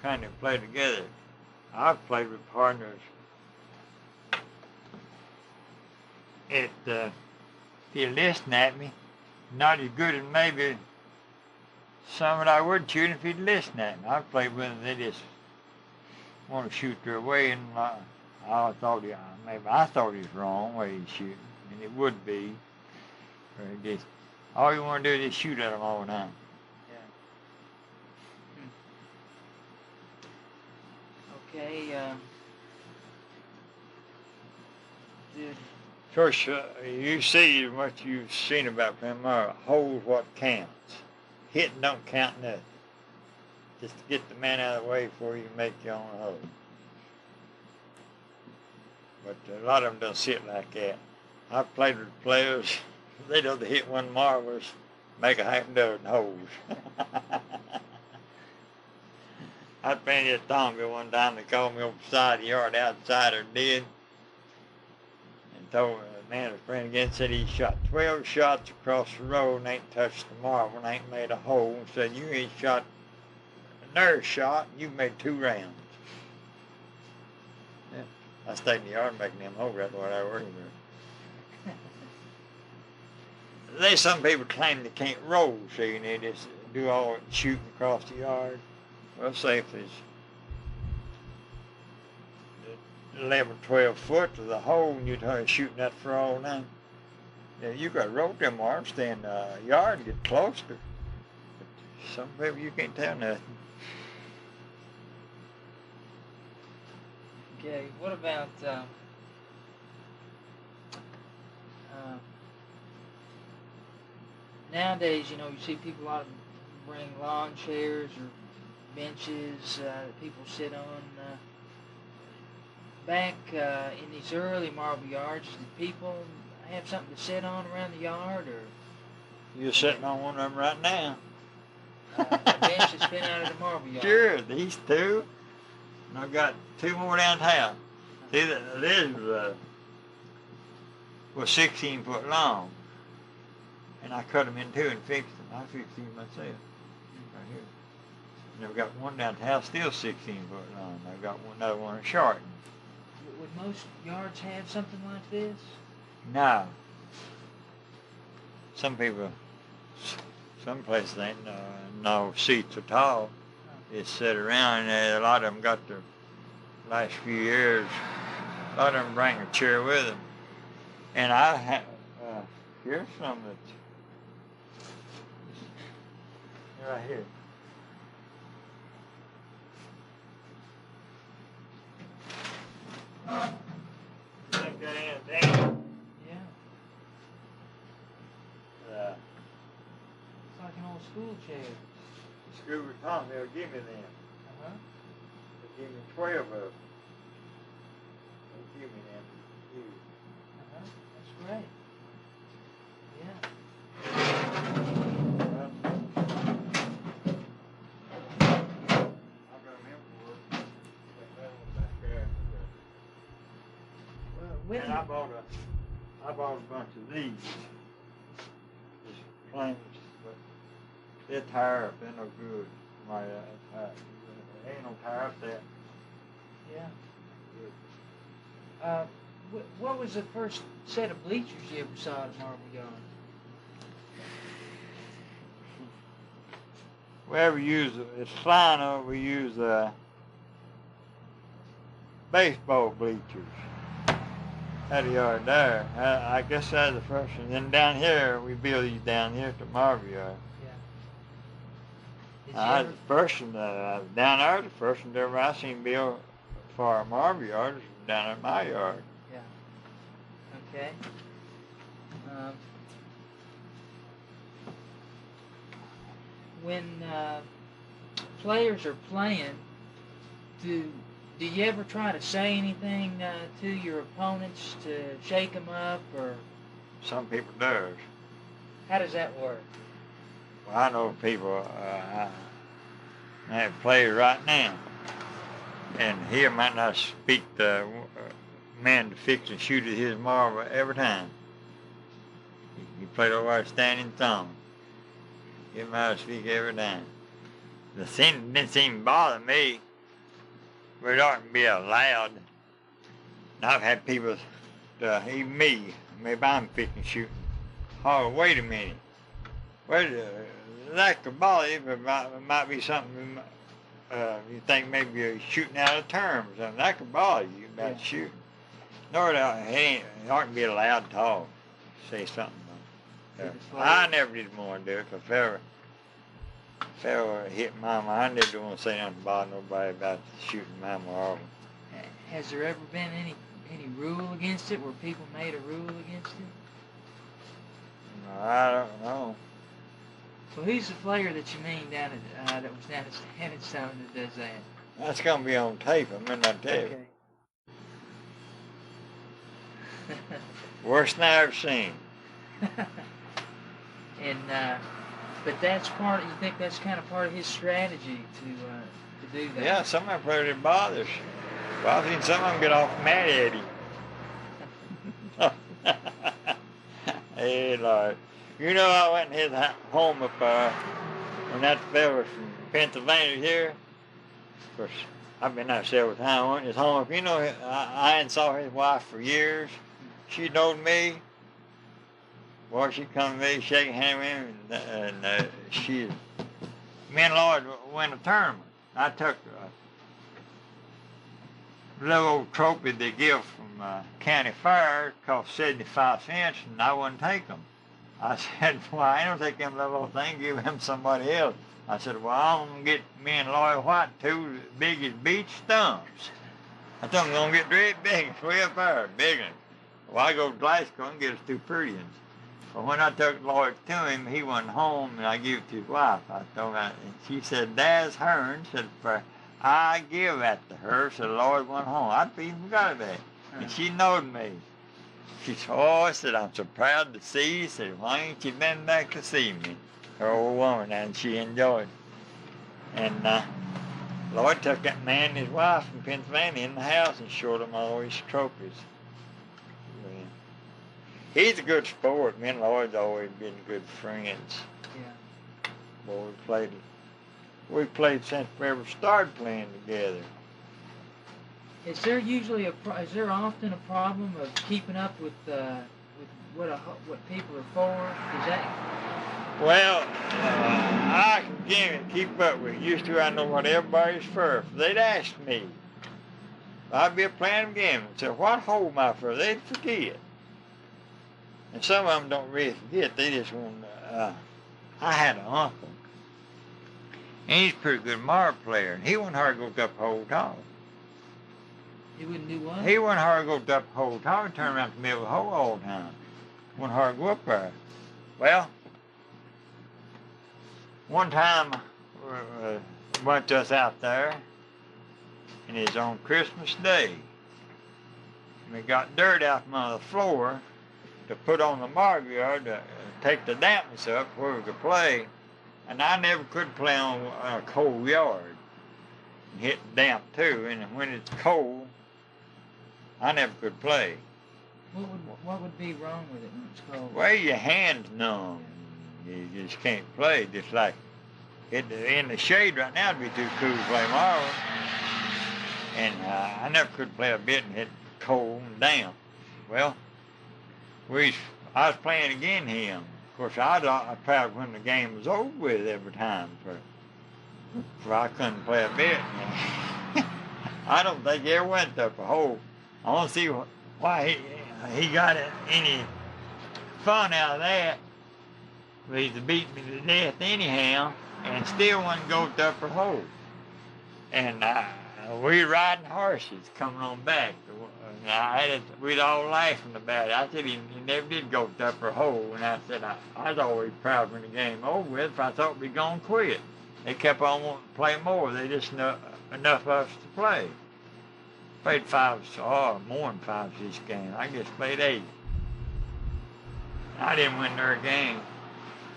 kind of play together. I've played with partners if you listen at me, not as good as maybe some that I would shoot if he'd listen at me. I've played with them, they just want to shoot their way, and I thought he was wrong way he's shooting, and it would be. Or just, all you want to do is just shoot at them all the time. Okay, dude. Of course, you see what you've seen about Primera. Hold what counts. Hitting don't count nothing. Just to get the man out of the way before you make your own hole. But a lot of them don't sit like that. I've played with players, they don't hit one marvelous, make a half dozen holes. I played at Tonga one time, they called me over the side of the yard outside or did. And told the man, a friend again, said he shot 12 shots across the road and ain't touched the marble and ain't made a hole. And said, you ain't shot a nerve shot, you've made 2 rounds. Yeah. I stayed in the yard making them holes, that's what I worried about. There's some people claim they can't roll, see, and they just do all that shooting across the yard. Well, say if there's 11, 12 foot to the hole and you're shooting that for all night, then you got to roll them arms, stay in the yard and get closer. But some people you can't tell nothing. Okay, what about nowadays, you know, you see people, a lot of them bring lawn chairs or benches that people sit on. Back in these early marble yards, did people have something to sit on around the yard, or? You're sitting on one of them right now. A bench that's been out of the marble yard. Sure, these 2. And I've got 2 more downtown. See, this was 16 foot long. And I cut them in 2 and fixed them. I fixed these myself. Right here. And I've got one downtown still 16 foot long. I've got another one shortened. Would most yards have something like this? No. Some some places ain't no seats at all. They sit around, and a lot of them got their last few years, a lot of them bring a chair with them. And I have, here's some that's right here. Think that ain't a damn. Yeah. It's like an old school chair. Screw with Tom, they'll give me them. Uh-huh. They'll give me 12 of them. They'll give me them. Uh-huh. That's great. Yeah. Well, And I bought a bunch of these. Just planes, but they're tire up. They're no good. My tire. Ain't no tire up there. Yeah. What was the first set of bleachers you ever saw at a marble yard? Well, we use it's final. We use baseball bleachers. At the yard there. I guess that's the first one. Then down here, we build these down here at the marble yard. Yeah. The first one down there, the first one ever I seen build for our marble yard was down at my yard. Yeah. Okay. When players are playing, do you ever try to say anything to your opponents to shake them up, or Some people does. how does that work? Well, I know people. I have players right now, and he might not speak the man to fix and shoot at his marble every time. He played over a standing thumb. He might speak every time. The thing didn't seem to bother me. But it oughtn't to be allowed. And I've had people, even me, maybe I'm picking shooting. Oh, wait a minute. That could bother you, but it might be something you think maybe you're shooting out of term or something. That could bother you about shooting. Nor it oughtn't to be allowed to talk, say something. I never did want to do it, because if ever hit my mind, I didn't want to say nothing about nobody about shooting my marble. Has there ever been any rule against it, where people made a rule against it? No, I don't know. So who's the player that you mean that was down at Standing Stone that does that? That's going to be on tape, I mean, I tell you. Okay. Worst thing I ever seen. And but that's part. You think that's kind of part of his strategy to do that? Yeah, some of them players it bothers. Well, I've seen some of them get off mad at him. Hey, Lord. You know, I went to his home up when that fella was from Pennsylvania here. Of course, I've been out several times. I went to his home up. You know, I hadn't saw his wife for years. She knowed me. Boy, she come to me, shaking hand with him, and me and Lloyd went a tournament. I took a little old trophy they give from county fair, cost 75 cents, and I wouldn't take them. I said, well, I ain't gonna take them little old thing, give them somebody else. I said, well, I'm gonna get me and Lloyd White two as big as beach stumps. I thought I'm gonna get very big, way up there, big ones. Well, I go to Glasgow and get us two pretty ones. But when I took Lloyd to him, he went home, and I gave it to his wife. I told her, and she said, "That's her." And said, "I give that to her." So Lloyd went home. I'd even forgot that. And she knowed me. She said, "Oh," I said, "I'm so proud to see you." She said, "Why ain't you been back to see me?" Her old woman, and she enjoyed. And Lloyd took that man and his wife from Pennsylvania in the house and showed them all his trophies. He's a good sport. Me and Lloyd's always been good friends. Yeah. Boy, we played since we ever started playing together. Is there usually is there often a problem of keeping up with what people are for? Is that? Well, I can keep up with it. Used to, I know what everybody's for. If they'd ask me, I'd be playing a game and say, "What hole am I for?" They'd forget. And some of them don't really forget. They just want. I had an uncle, and he's a pretty good marble player, and he wouldn't hardly go up hole tall. He wouldn't do what? He wouldn't hardly go up hole tall. He'd turn around the middle of the hole all the time. Wouldn't hardly go up there. Well, one time, a bunch of us out there, and it was on Christmas Day. And we got dirt out from on the floor to put on the marble yard to take the dampness up where we could play. And I never could play on a cold yard and hit damp too. And when it's cold, I never could play. What would be wrong with it when it's cold? Well, your hands numb. You just can't play. Just like in the shade right now, it'd be too cool to play marble. And I never could play a bit and hit cold and damp. Well, I was playing against him. Of course, I proud when the game was over with every time, for I couldn't play a bit. I don't think he ever went up a hole. I want to see why he got any fun out of that. But he's beat me to death anyhow, and still wouldn't go to the upper hole. And we riding horses coming on back. We'd all laughing about it. I said he never did go to the upper hole, and I said I was always proud when the game over with. If I thought we'd gonna quit, they kept on wanting to play more. They just enough of us to play. Played more than 5 this game. I guess played 8. I didn't win their game.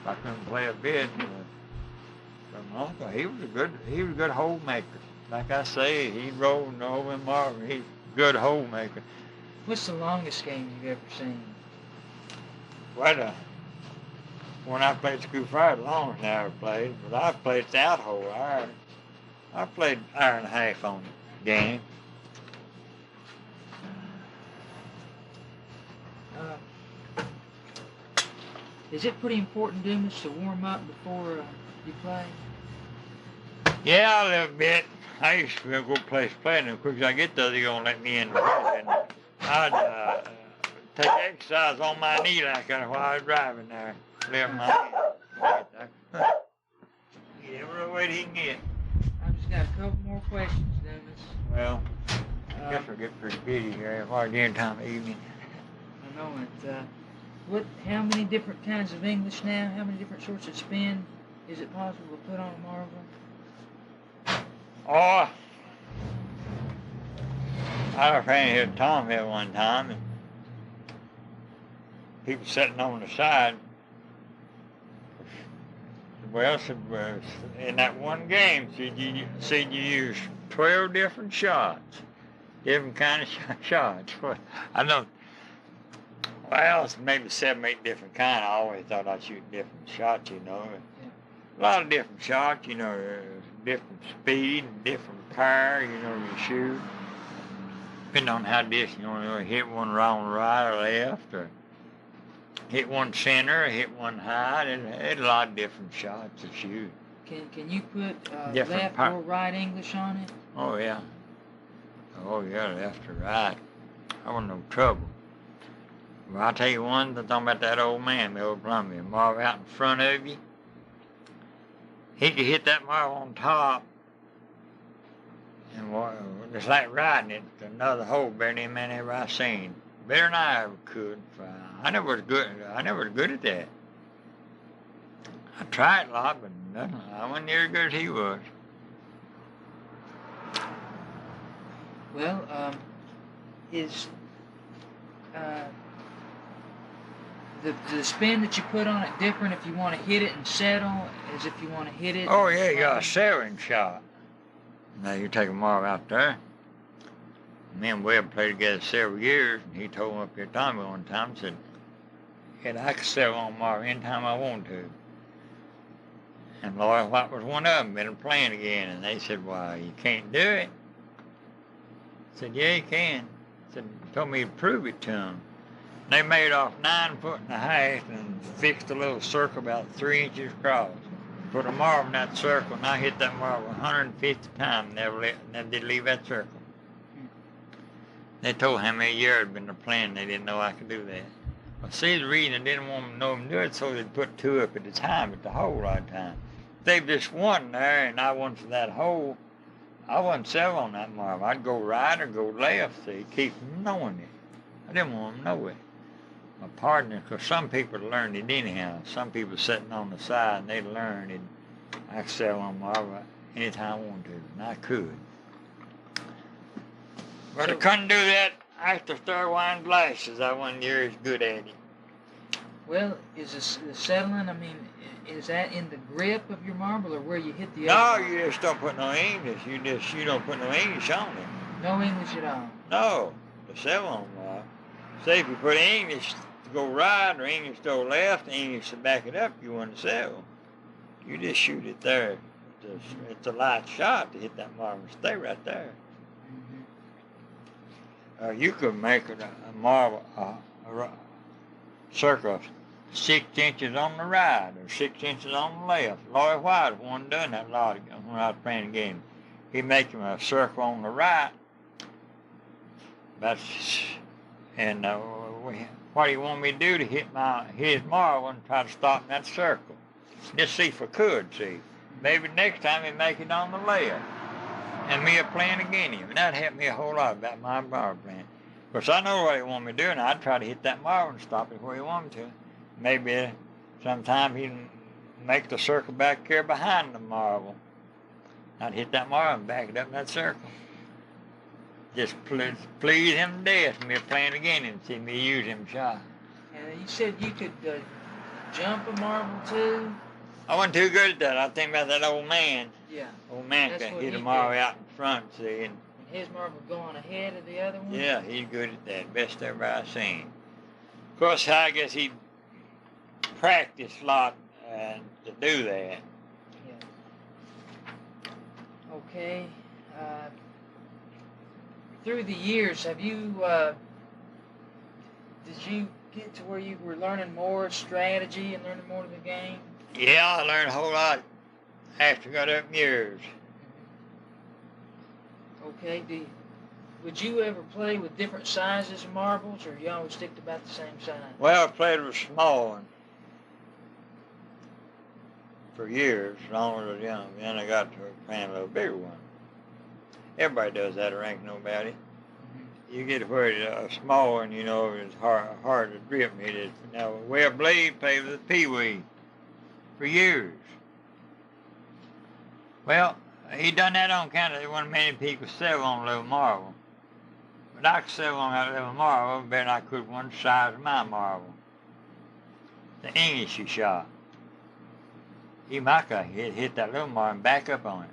I couldn't play a bit. But my uncle, he was a good hole maker. Like I say, he rolled over in Marvin. He's a good hole maker. What's the longest game you've ever seen? Well, when I played School Fire, the longest I ever played. But I played the out hole. I played an hour and a half on the game. Is it pretty important, Dumas, to warm up before you play? Yeah, a little bit. I used to go place playing, and as quick as I get there, they're going to let me in the house. And I'd take exercise on my knee like that while I was driving there. Lift my hand right there. Get every weight he can get. I've just got a couple more questions, Dumas. Well, I guess we'll get pretty busy here while during time of evening. I know it. How many different kinds of English now? How many different sorts of spin is it possible to put on a marble? Oh, I was playing here at Tom here one time, and people sitting on the side. Well, in that one game, you use 12 different shots, different kind of shots. I know. Well, it's maybe 7 or 8 different kind. I always thought I'd shoot different shots, you know. A lot of different shots, you know, different speed, different power, you know, you shoot. Depending on how distant you want to hit one wrong, right or left, or hit one center, or hit one high. There's a lot of different shots to shoot. Can you put left or right English on it? Oh, yeah. Oh, yeah, left or right. I wasn't no trouble. Well, I'll tell you one, I'm talking about that old man, the old plumber, marble out in front of you. He could hit that marble on top, and it's like riding it to another hole better than any man ever I seen. Better than I ever could. I never was good at that. I tried a lot, but nothing. I wasn't near as good as he was. Well, the spin that you put on it different if you want to hit it and settle as if you want to hit it? Oh, yeah, you got a settling shot. Now, you take a marble out there. Me and Webb played together several years, and he told me up here, Tommy, one time, said, I could settle on marble anytime I want to. And Lloyd White was one of them, been playing again, and they said, well, you can't do it. I said, yeah, you can. I said, told me to prove it to them. They made off 9.5 foot and fixed a little circle about 3 inches across. Put a marble in that circle, and I hit that marble 150 times, never did leave that circle. They told how many years I'd been playing, they didn't know I could do that. Well, see, the reason they didn't want to know them do it, so they'd put 2 up at a time at the hole all the time. If they've just one there, and I went for that hole, I wouldn't settle on that marble. I'd go right or go left, so you keep from knowing it. I didn't want them to know it. My partner, because some people learned it anyhow. Some people sitting on the side, and they learned it. I could settle on marble anytime I wanted to, and I could. But I couldn't do that after third wine glasses. I wasn't near as good at it. Well, is the settling, I mean, is that in the grip of your marble or where you hit the No, other marble? you just don't put no English. You don't put no English on it. No English at all? No, the 7-on marble. Say if you put English to go right or English to go left, English to back it up, you want to 7. You just shoot it there. It's a light shot to hit that marble and stay right there. Mm-hmm. You could make it a marble, circa 6 inches on the right or 6 inches on the left. Lloyd White one done that a lot ago when I was playing the game. He'd make him a circle on the right. And what he want me to do to hit his marble and try to stop in that circle. Just see if I could, see. Maybe next time he'd make it on the left. And me a playing against him. And that'd help me a whole lot about my marble playing. Of course, I know what he want me to do, and I'd try to hit that marble and stop it where he want me to. Maybe sometime he'd make the circle back here behind the marble. I'd hit that marble and back it up in that circle. Just please him to death, me playing against him, see me use him shot. And you said you could jump a marble too? I wasn't too good at that. I think about that old man. Yeah. Old man could hit a marble out in front, see. And his marble going ahead of the other one? Yeah, he's good at that. Best ever I've seen. Of course, I guess he practiced a lot to do that. Yeah. Okay. Through the years, have you, did you get to where you were learning more strategy and learning more of the game? Yeah, I learned a whole lot after I got up in years. Okay, would you ever play with different sizes of marbles, or you always stick to about the same size? Well, I played with a small one for years, as long as I was young. Then I got to playing a little bigger one. Everybody does that, or ain't nobody. Mm-hmm. You get where a small one, you know, is hard to grip. Now, Webb Blade played with a peewee for years. Well, he done that on account of there wasn't many people sell on a little marble. But I could sell on that little marble better than I could one size of my marble. The English he shot. He might have hit that little marble and back up on it.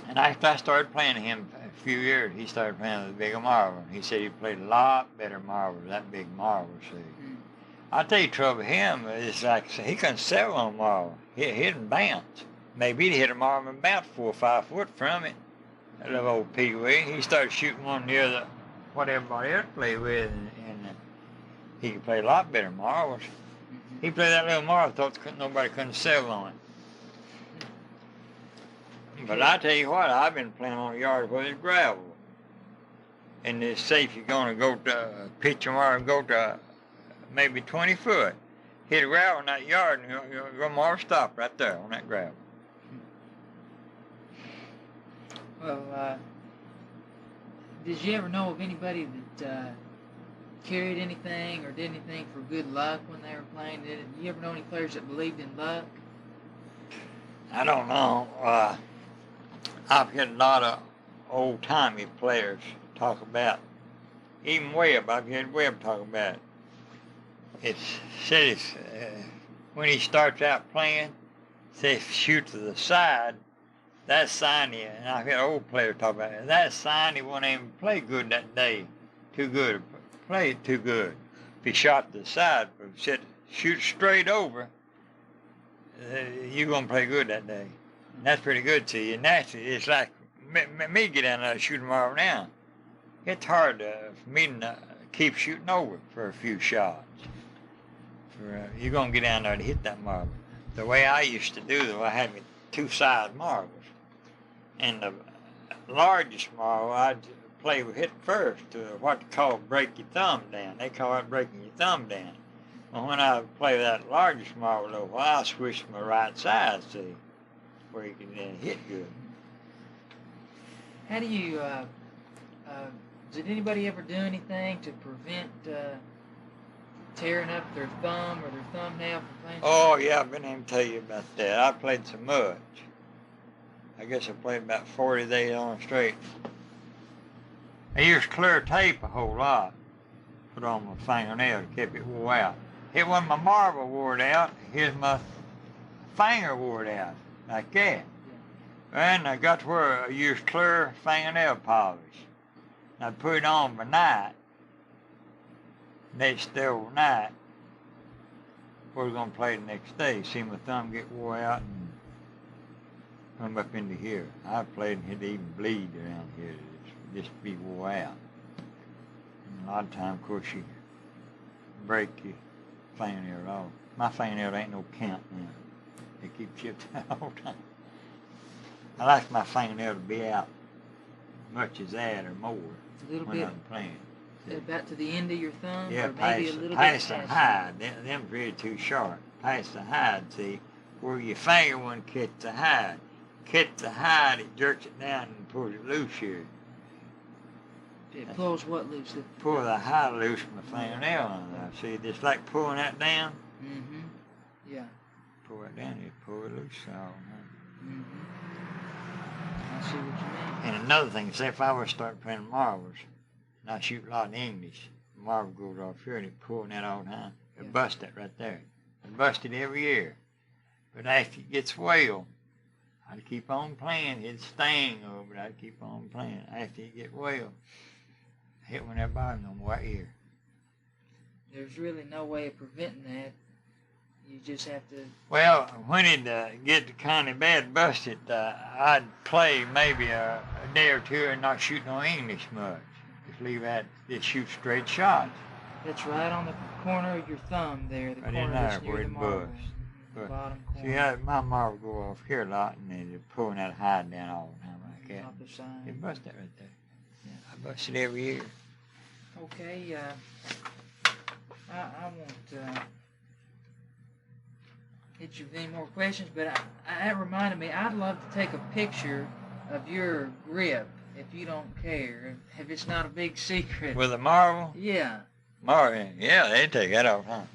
And after I started playing him a few years, he started playing with a bigger marble. He said he played a lot better marbles, that big marble, see. Mm. I tell you, trouble with him is like he couldn't sell on marble. He didn't bounce. Maybe he'd hit a marble and bounce 4 or 5 foot from it. That little old peewee. He started shooting one near what everybody else played with, and he could play a lot better marbles. Mm-hmm. He played that little marble, thought nobody couldn't sell on it. But I tell you what, I've been playing on a yard where there's gravel. And it's safe. You're going to go to pitch a marble and go to maybe 20 foot. Hit a gravel in that yard and your marble stop right there on that gravel. Well, did you ever know of anybody that carried anything or did anything for good luck when they were playing? Did you ever know any players that believed in luck? I don't know. I've heard a lot of old-timey players talk about, even Webb, I've heard Webb talk about it. When he starts out playing, say shoot to the side, that's sign, and I've heard old players talk about it, that's sign he won't even play good that day. Too good, played too good. If he shot to the side, but shoot straight over, you're going to play good that day. And that's pretty good to you. And it's like me get down there and shoot marble now. It's hard for me to keep shooting over for a few shots. You're going to get down there to hit that marble. The way I used to do, though, I had me 2-side marbles. And the largest marble, I'd play with hit first to what they call break your thumb down. They call it breaking your thumb down. Well, when I play that largest marble a little while, I switch to my right side, see, where you can then hit good. How do you, did anybody ever do anything to prevent tearing up their thumb or their thumbnail from playing? Oh, yeah, I've been able to tell you about that. I played so much. I guess I played about 40 days on straight. I used clear tape a whole lot. put on my fingernail to keep it wore out. It wasn't my marble wore it out. Here's my finger wore it out, like that. And I got to where I used clear fingernail polish. I put it on by night. Next day overnight, we was gonna play the next day. See my thumb get wore out and come up into here. I played and it even bleed around here, just be wore out. And a lot of times, of course, you break your fingernail off. My fingernail ain't no count now. They keep chipped out all the time. I like my fingernail to be out much as that or more A little when bit. I'm playing. About to the end of your thumb? Yeah, or maybe a little past bit the hide. Them's really too short. Past the hide, see, where your finger wouldn't catch the hide. Catch the hide, it jerks it down and pulls it loose here. It pulls what loose? Pull the hide loose from the fingernail on there. See, just like pulling that down. Mm-hmm. Yeah. Pull it down, you pull it loose. So, Mm-hmm. I see what you mean. and another thing, say if I were to start playing marbles, and I shoot a lot in English, the marble goes off here and it pulling that all the time. It Yeah. bust it right there. It busted every year. But after it gets well, I'd keep on playing. It'd sting over, but I'd keep on playing. After it get well, I hit one of that bottom on my ear. There's really no way of preventing that. You just have to... Well, when it get kind of bad busted, I'd play maybe a day or two and not shoot no English much. Just leave that, just shoot straight shots. That's right on the corner of your thumb there. The Right in corner there that's near where the it marble. busts. The But bottom corner. See, my marble go off here a lot, and they're pulling that hide down all the time like that. Off the side. It busted right there. Yeah, I bust it every year. Okay, I won't hit you with any more questions, but that reminded me, I'd love to take a picture of your grip, if you don't care, if it's not a big secret. With a marble? Yeah. Marble, yeah, they take that all the time.